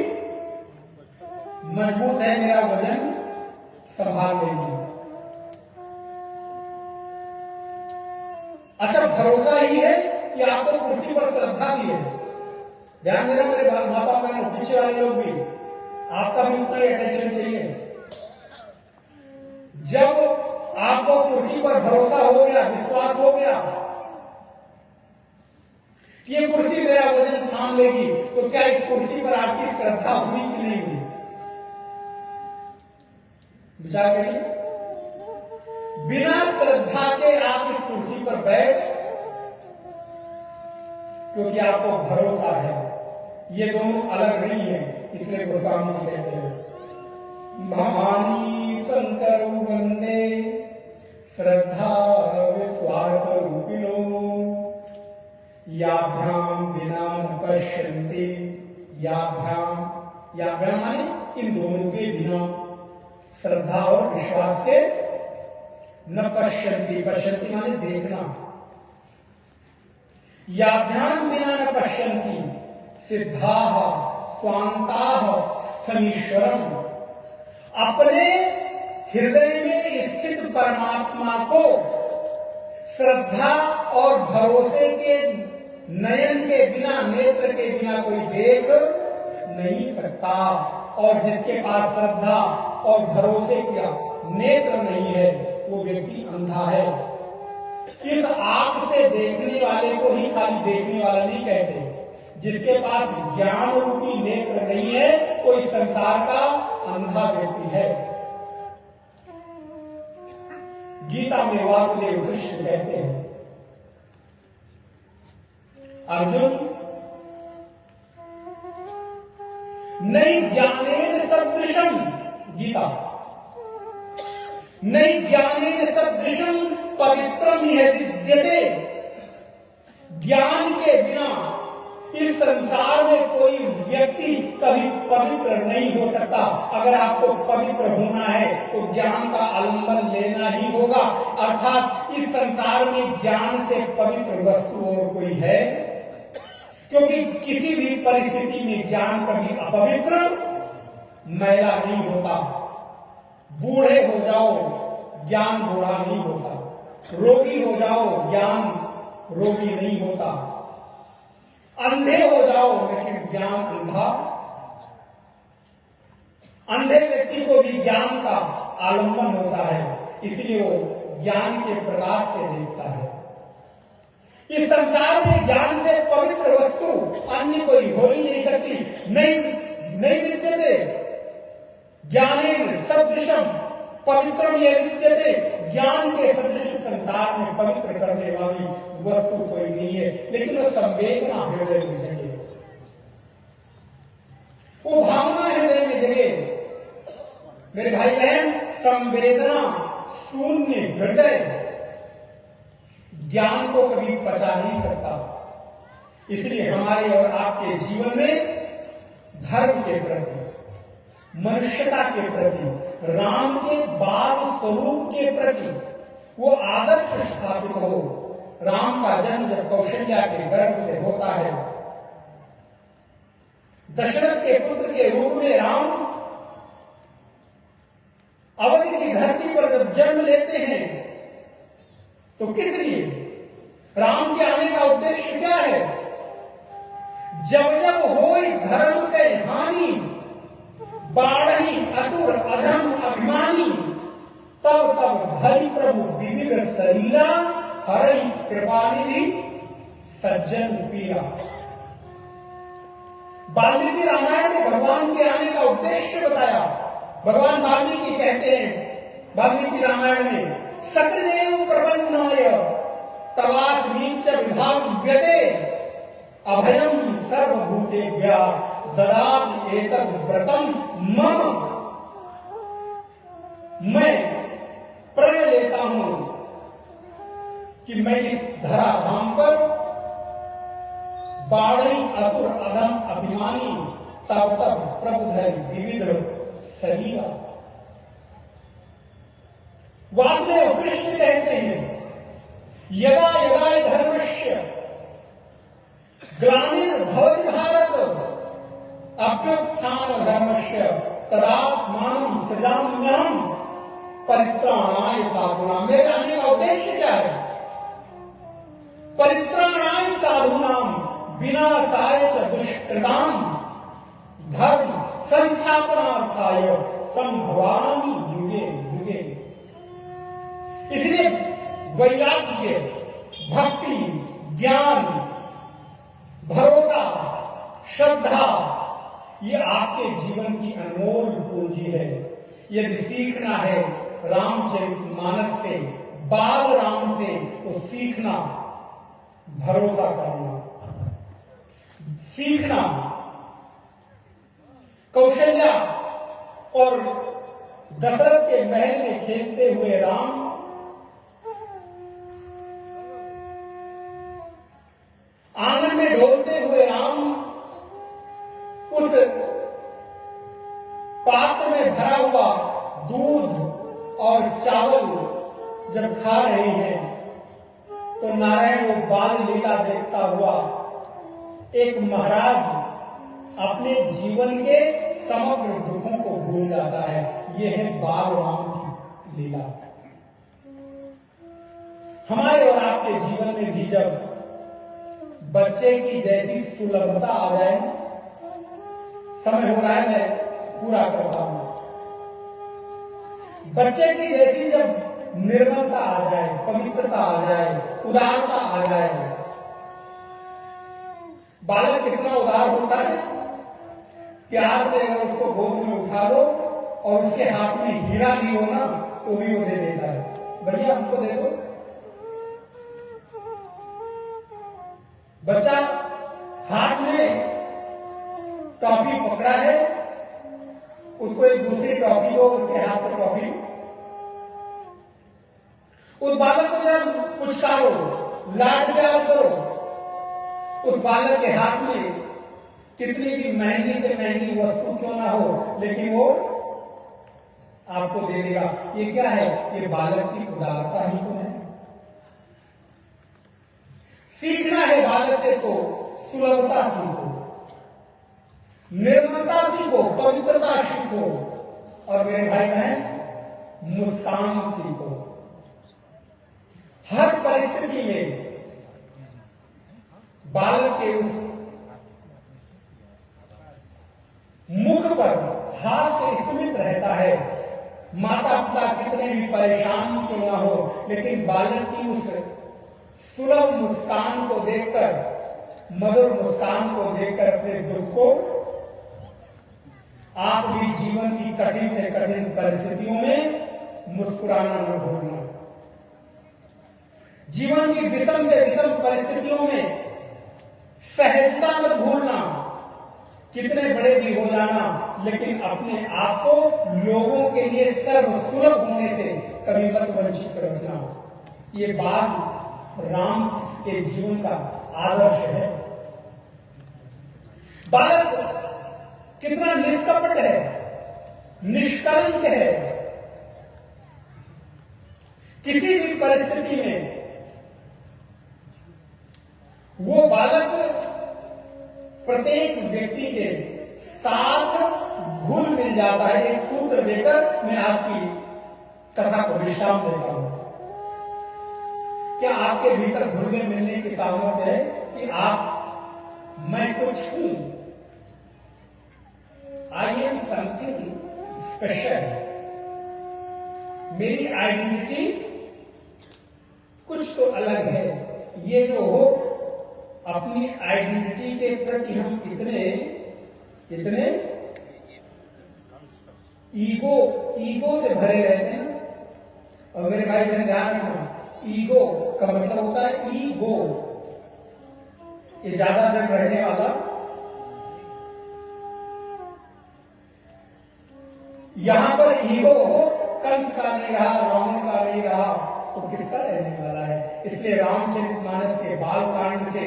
Speaker 3: मजबूत है, मेरा वजन संभाल लेगी। अच्छा, भरोसा ही है कि आपको कुर्सी पर श्रद्धा भी है। ध्यान देना मेरे माता बहनों, पीछे वाले लोग भी, आपका भी उतना ही अटेंशन चाहिए। जब आपको कुर्सी पर भरोसा हो गया, विश्वास हो गया कि ये कुर्सी मेरा वजन थाम लेगी, तो क्या इस कुर्सी पर आपकी श्रद्धा हुई कि नहीं हुई? विचार करिए। बिना श्रद्धा के आप इस कुर्सी पर बैठ, क्योंकि आपको भरोसा है। ये दोनों अलग नहीं है, इसलिए गोस्वामी कहते हैं भवानी शंकर वंदे श्रद्धा विश्वास रूपिणो, याभ्याम बिना न पश्यन्ति, याभ्याम माने इन दोनों के बिना, श्रद्धा और विश्वास के, न पश्यन्ति, पश्यन्ति माने देखना, याभ्याम बिना न पश्यन्ति सिद्धाः स्वान्ताः समीश्वरम्, अपने हृदय में स्थित परमात्मा को श्रद्धा और भरोसे के नयन के बिना, नेत्र के बिना कोई देख नहीं सकता। और जिसके पास श्रद्धा और भरोसे का नेत्र नहीं है, वो व्यक्ति अंधा है। इस आंख से देखने वाले को ही खाली देखने वाला नहीं कहते, जिसके पास ज्ञान रूपी नेत्र नहीं है, वो इस संसार का अंधा व्यक्ति है। गीता में वासुदेव कृष्ण कहते हैं, अर्जुन नई ज्ञानेन सदृशम, गीता नई ज्ञानेन सदृशम पवित्रम यह विद्यते, ज्ञान के बिना इस संसार में कोई व्यक्ति कभी पवित्र नहीं हो सकता। अगर आपको पवित्र होना है तो ज्ञान का आलंबन लेना ही होगा। अर्थात इस संसार में ज्ञान से पवित्र वस्तु और कोई है, क्योंकि किसी भी परिस्थिति में ज्ञान कभी अपवित्र मैला नहीं होता। बूढ़े हो जाओ, ज्ञान बूढ़ा नहीं होता। रोगी हो जाओ, ज्ञान रोगी नहीं होता। अंधे हो जाओ, लेकिन ज्ञान अंधा। अंधे व्यक्ति को भी ज्ञान का आलंबन होता है, इसलिए वो ज्ञान के प्रकाश से देखता है। इस संसार में ज्ञान से पवित्र वस्तु अन्य कोई हो ही नहीं सकती। नहीं विद्यते ज्ञानेन सदृशम पवित्रम ये विद्यते। ज्ञान के सदृश संसार में पवित्र करने वाली वस्तु कोई नहीं है, लेकिन वो संवेदना हृदय में जगे, वो भावना हृदय में जगे। मेरे भाई बहन, संवेदना शून्य हृदय ज्ञान को कभी पचा नहीं सकता। इसलिए हमारे और आपके जीवन में धर्म के प्रति, मनुष्यता के प्रति, राम के बाल स्वरूप के प्रति वो आदर्श स्थापित हो। राम का जन्म जब कौशल्या के गर्भ से होता है, दशरथ के पुत्र के रूप में राम अवध की धरती पर जब जन्म लेते हैं तो किस लिए? राम के आने का उद्देश्य क्या है? जब जब होई धर्म के हानि, बाढ़ी असुर अधर्म अभिमानी, तब तब भई प्रभु विविध शरीरा, हरई कृपानिधि सज्जन पीरा। वाल्मीकि रामायण में भगवान के आने का उद्देश्य बताया। भगवान वाल्मीकि कहते हैं वाल्मीकि रामायण में, सकलदेव प्रपन्नाय तवास्मीच विभाव्यते, अभयम सर्वभूतेभ्यः ददाति एतद् व्रतम मम। मैं प्रण लेता हूं कि मैं इस धराधाम पर बाढ़ी असुर अधम अभिमानी, तब तब प्रभुधर विविध शरीरा। वासुदेव कृष्ण कहते हैं, यदा यदा धर्मस्य ग्लानिर्भवति भारत अभ्युत्थान धर्मस्य तदात्मानं सृजाम्यहम् परित्राणाय साधूनां। मेरे आने का उद्देश्य क्या है? परित्राणाय साधूनां विनाशाय च दुष्कृतां धर्म संस्थापनार्थाय संभवामि युगे युगे। इसलिए वैराग्य, भक्ति, ज्ञान, भरोसा, श्रद्धा, ये आपके जीवन की अनमोल पूंजी है। यदि सीखना है रामचरितमानस से, बाल राम से, तो सीखना भरोसा करना, सीखना कौशल्या और दशरथ के महल में खेलते हुए राम आंगन में ढोलते हुए राम उस पात्र में भरा हुआ दूध और चावल जब खा रहे हैं तो नारायण वो बाल लीला देखता हुआ एक महाराज अपने जीवन के समग्र दुखों को भूल जाता है। यह है बाल राम की लीला। हमारे और आपके जीवन में भी जब बच्चे की जैसी सुलभता आ जाए, समय हो रहा है मैं पूरा करता हूं, बच्चे की जैसी जब निर्मलता आ जाए, पवित्रता आ जाए, उदारता आ जाए, बालक कितना उदार होता है। प्यार से अगर उसको गोद में उठा लो और उसके हाथ में हीरा भी हो ना तो भी वो दे देता है, भैया हमको दे दो। बच्चा हाथ में टॉफी पकड़ा है, उसको एक दूसरी टॉफी दो, उसके हाथ से टॉफी। उस बालक को जब पुचकारो, लाड प्यार करो, उस बालक के हाथ में कितनी भी महंगी से महंगी वस्तु क्यों ना हो, लेकिन वो आपको दे देगा। ये क्या है? ये बालक की उदारता ही तो है। सीखना है बालक से तो सुलभता सीखो, निर्मलता सीखो, पवित्रता सीखो, और मेरे भाई बहन मुस्कान सीखो। हर परिस्थिति में बालक के उस मुख पर हास्य स्मित रहता है। माता पिता कितने भी परेशान क्यों ना हो, लेकिन बालक की उस सुलभ मुस्कान को देखकर, मधुर मुस्कान को देखकर अपने दुख को, आप भी जीवन की कठिन से कठिन परिस्थितियों में मुस्कुराना न भूलना। जीवन की विषम से विषम परिस्थितियों में सहजता मत भूलना। कितने बड़े भी हो जाना, लेकिन अपने आप को लोगों के लिए सर्वसुलभ होने से कभी मत वंचित रखना। ये बात राम के जीवन का आदर्श है। बालक कितना निष्कपट है, निष्कलंक है। किसी भी परिस्थिति में वो बालक प्रत्येक व्यक्ति के साथ घुल मिल जाता है। एक सूत्र देकर मैं आज की कथा को विश्राम देता हूं। क्या आपके भीतर घुलने मिलने की सामर्थ्य है कि आप, मैं कुछ हूं, आई एम समथिंग स्पेशल, मेरी आइडेंटिटी कुछ तो अलग है। ये जो हो, अपनी आइडेंटिटी के प्रति हम इतने ईगो से भरे रहते हैं। और मेरे भाई बहन ध्यान रखना, ईगो का मतलब होता है ईगो, ये ज्यादा दिन रहने वाला। यहां पर ईगो कंस का नहीं रहा, रावण का नहीं रहा, तो किसका रहने वाला है? इसलिए रामचरितमानस के बाल कांड से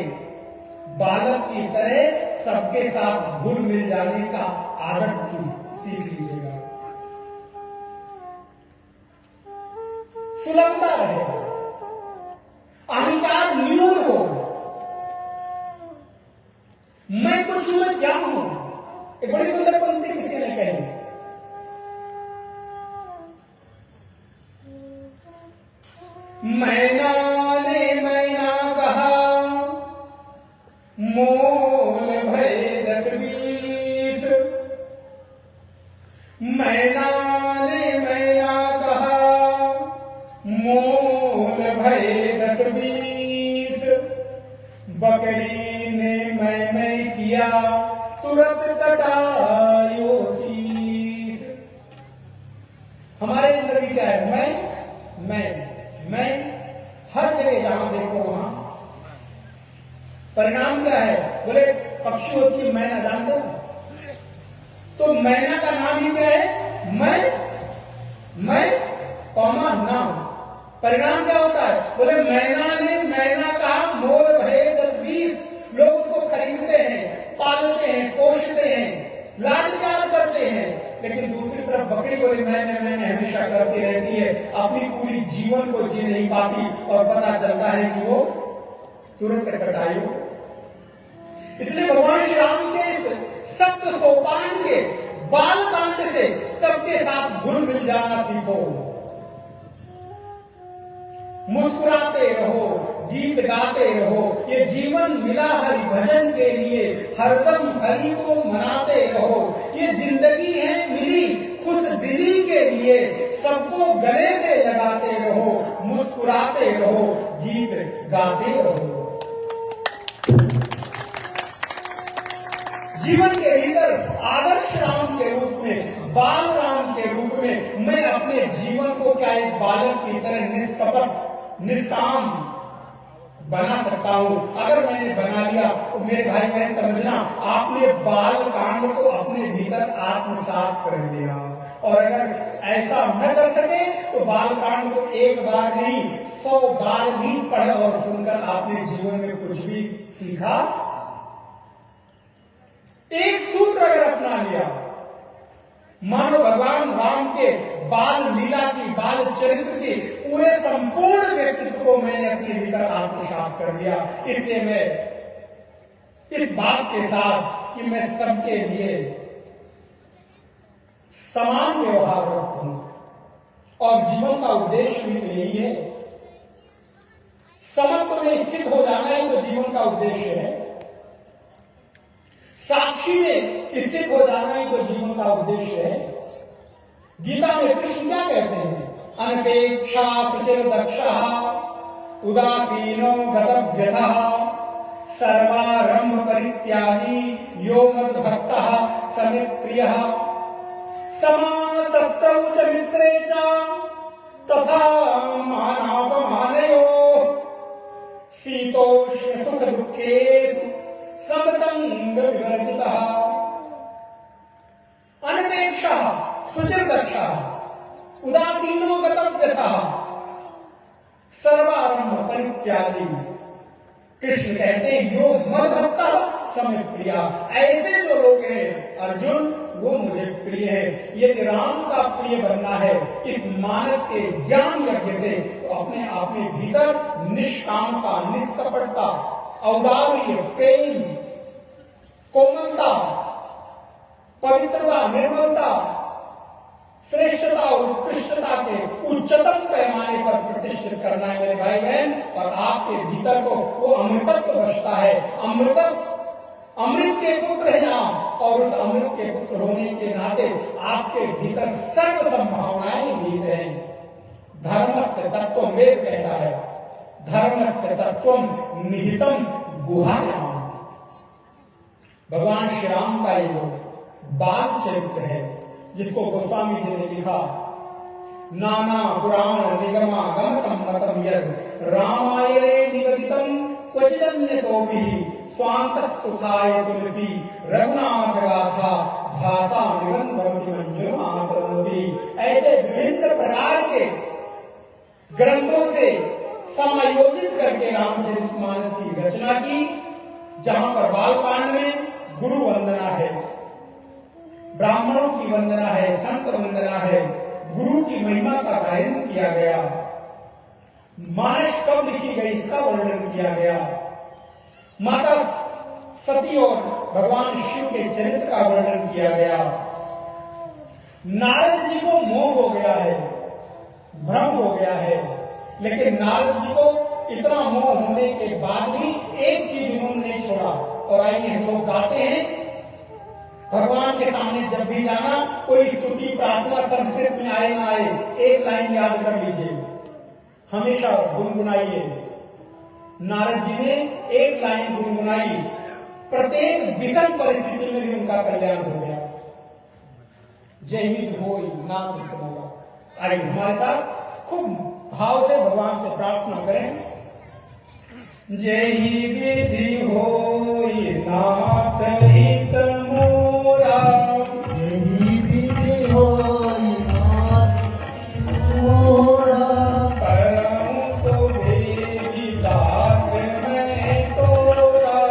Speaker 3: बालक की तरह सबके साथ घुल मिल जाने का आदत सीख लीजिएगा। सुलभता रहे, अहंकार न्यून हो। मैं कुछ हूं, मैं क्या हूं। एक बड़ी सुंदर पंक्ति किसी ने कही, मैना ने मैना कहा, मोल भय 10-20। मैना ने मैना कहा, मोल भय 10-20। बकरी ने मैं किया, तुरंत कटायो शीश। हमारे अंदर भी क्या है? मैं हर जगह जहां देखो वहां। परिणाम क्या है? बोले पक्षी होती है मैना, जानते हो? तो मैना का नाम ही क्या है? मैं कौमा नाम। परिणाम क्या होता है? बोले मैना ने मैना का मोल भय 10-20। लोग उसको खरीदते हैं, पालते हैं, पोषते हैं, लाड प्यार करते हैं। लेकिन दूसरी तरफ बकरी बोले मैंने हमेशा करती रहती है, अपनी पूरी जीवन को जी नहीं पाती, और पता चलता है कि वो तुरंत कटाई हो। इसलिए भगवान श्री राम के इस सप्त सोपान के बाल कांड से सबके साथ घुल मिल जाना सीखो। मुस्कुराते रहो, गीत गाते रहो। ये जीवन मिला हरि भजन के लिए, हरदम हरि को मनाते रहो। ये जिंदगी है मिली खुश दिली के लिए, सबको गले से लगाते रहो, मुस्कुराते रहो, गीत गाते रहो। जीवन के भीतर आदर्श राम के रूप में, बाल राम के रूप में मैं अपने जीवन को क्या एक बालक की तरह निष्कपट, निष्काम बना सकता हूं। अगर मैंने बना लिया तो मेरे भाई बहन समझना, आपने बाल कांड को अपने भीतर आत्मसात कर लिया। और अगर ऐसा न कर सके तो बालकांड को एक बार नहीं 100 बार भी पढ़ और सुनकर आपने जीवन में कुछ भी सीखा। एक सूत्र अगर अपना लिया, मानो भगवान राम के बाल लीला की, बाल चरित्र की पूरे संपूर्ण व्यक्तित्व को मैंने अपने भीतर आत्मसात कर दिया। इसलिए मैं इस बात के साथ कि मैं सबके लिए समान व्यवहार रखूं और जीवन का उद्देश्य भी तो यही है। समत्व में स्थित हो जाना ही तो जीवन का उद्देश्य है। साक्षी में स्थित हो जाना ही तो जीवन का उद्देश्य है। गीता में कृष्ण क्या कहते हैं? अनपेक्षा सुचिर दक्षः उदासीनो गतव्यथः सर्वारंभ परित्यागी यो मद भक्तः समित प्रियः समासक्तौ च मित्रे च तथा मानापमानयोः शीतोष्ण सुख दुःखेषु समसंग विवर्जितः। अनपेक्षः सुचिर्दक्षः उदासीनो गतव्यथः सर्वारंभ परित्यागी। कृष्ण कहते हैं यो मद भक्तः समय प्रिया। ऐसे जो लोग हैं अर्जुन, वो मुझे प्रिय है। यदि राम का प्रिय बनना है इस मानस के ज्ञान यज्ञ से, तो अपने आप में भीतर निष्कामता, निष्कपटता, औदार्य, प्रेम, कोमलता, पवित्रता, निर्मलता, श्रेष्ठता और उत्कृष्टता के उच्चतम पैमाने पर प्रतिष्ठित करना है मेरे भाई बहन। और आपके भीतर को वो अमृतत्व बसता है। अमृत के पुत्र हैं आप, और उस अमृत के पुत्र होने के नाते आपके भीतर सर्व संभावनाएं भी हैं। धर्मस्य तत्त्वम् वेद कहता है, धर्मस्य तत्त्वम् निहितम् गुहायाम्। भगवान श्री राम का ये जो बाल चरित्र है, जिसको गोस्वामी जी ने लिखा, नाना पुराण निगमा गम सम्मतम यद रामायणे निगदितम क्वचिदन्यतोपि स्वांत सुखाय तुलसी रघुनाथ गाथा भाषा निबंधवति मंजुनाथि। ऐसे विभिन्न प्रकार के ग्रंथों से समायोजित करके रामचरितमानस की रचना की, जहां पर बालकांड में गुरु वंदना है, ब्राह्मणों की वंदना है, संत वंदना है, गुरु की महिमा का गायन किया गया, मानस कब लिखी गई इसका वर्णन किया गया, माता सती और भगवान शिव के चरित्र का वर्णन किया गया। नारद जी को मोह हो गया है, भ्रम हो गया है, लेकिन नारद जी को इतना मोह होने के बाद भी एक चीज इन्होंने नहीं छोड़ा। और आइए हम लोग गाते हैं, भगवान के सामने जब भी जाना, कोई स्तुति प्रार्थना संस्कृत में आए ना आए, एक लाइन याद कर लीजिए, हमेशा गुनगुनाइए। नारद जी ने एक लाइन गुनगुनाई, प्रत्येक विषम परिस्थिति में भी उनका कल्याण हो गया। जय हिंद हो नाम होगा। अरे हमारे साथ खूब भाव से भगवान से प्रार्थना करें। जय विधि होई नाथ हित मोरा,
Speaker 2: जय विधि होई नाथ मोरा,
Speaker 3: करऊं तो भेजी लाख मैं तोरा,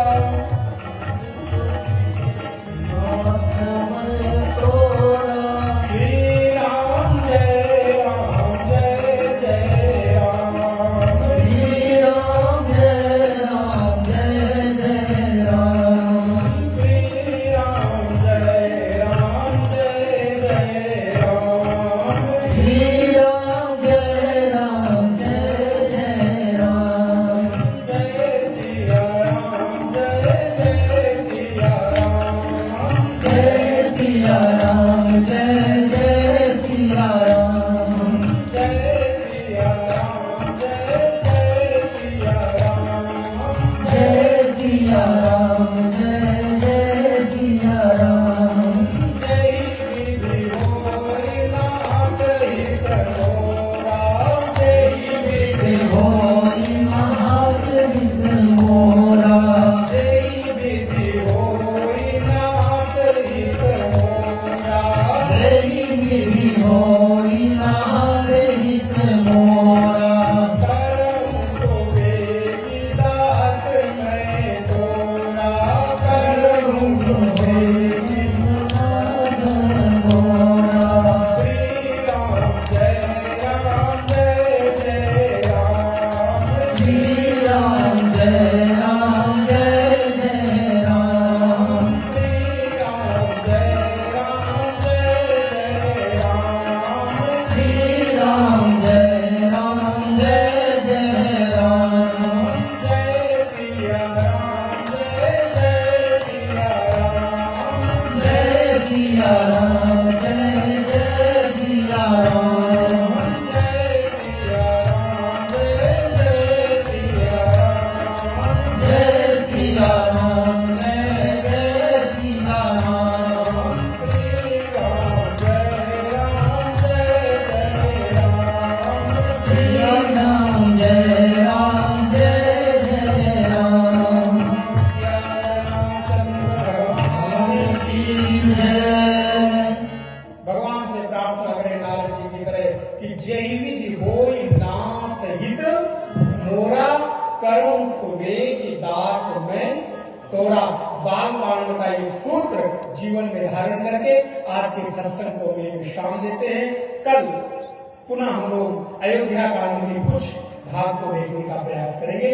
Speaker 2: नाथ मैं तोरा।
Speaker 3: श्री राम जय राम जय जय राम,
Speaker 2: श्री राम जय राम जय जय राम,
Speaker 3: श्री राम जय राम जय जय राम,
Speaker 2: श्री राम जय राम जय जय राम,
Speaker 3: जय सिया राम जय सिया राम,
Speaker 2: जय सिया राम जय जय सिया राम,
Speaker 3: जय सिया राम जय सिया राम,
Speaker 2: जय सिया राम जय जय सिया राम।
Speaker 3: जय विधि होई नाथ हित मोरा, जय विधि
Speaker 2: होई नाथ हित मोरा,
Speaker 3: जय विधि होई नाथ हित मोरा,
Speaker 2: जय विधि
Speaker 3: मोरा करुण सुबे की दास में तोरा। बाल कांड का ये सूत्र जीवन में धारण करके आज के सत्संग को भी विश्राम देते हैं। कल पुनः हम लोग अयोध्या कांड में कुछ भाग को देखने का प्रयास करेंगे।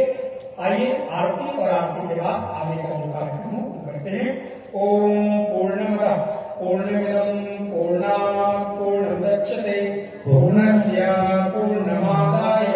Speaker 3: आइए आरती और आरती के बाद आगे का जो कार्यक्रम है वो करते हैं। ओम पूर्णमदः पूर्णमिदं पूर्णात् पूर्णमुदच्यते पूर्णस्य पूर्णमादाय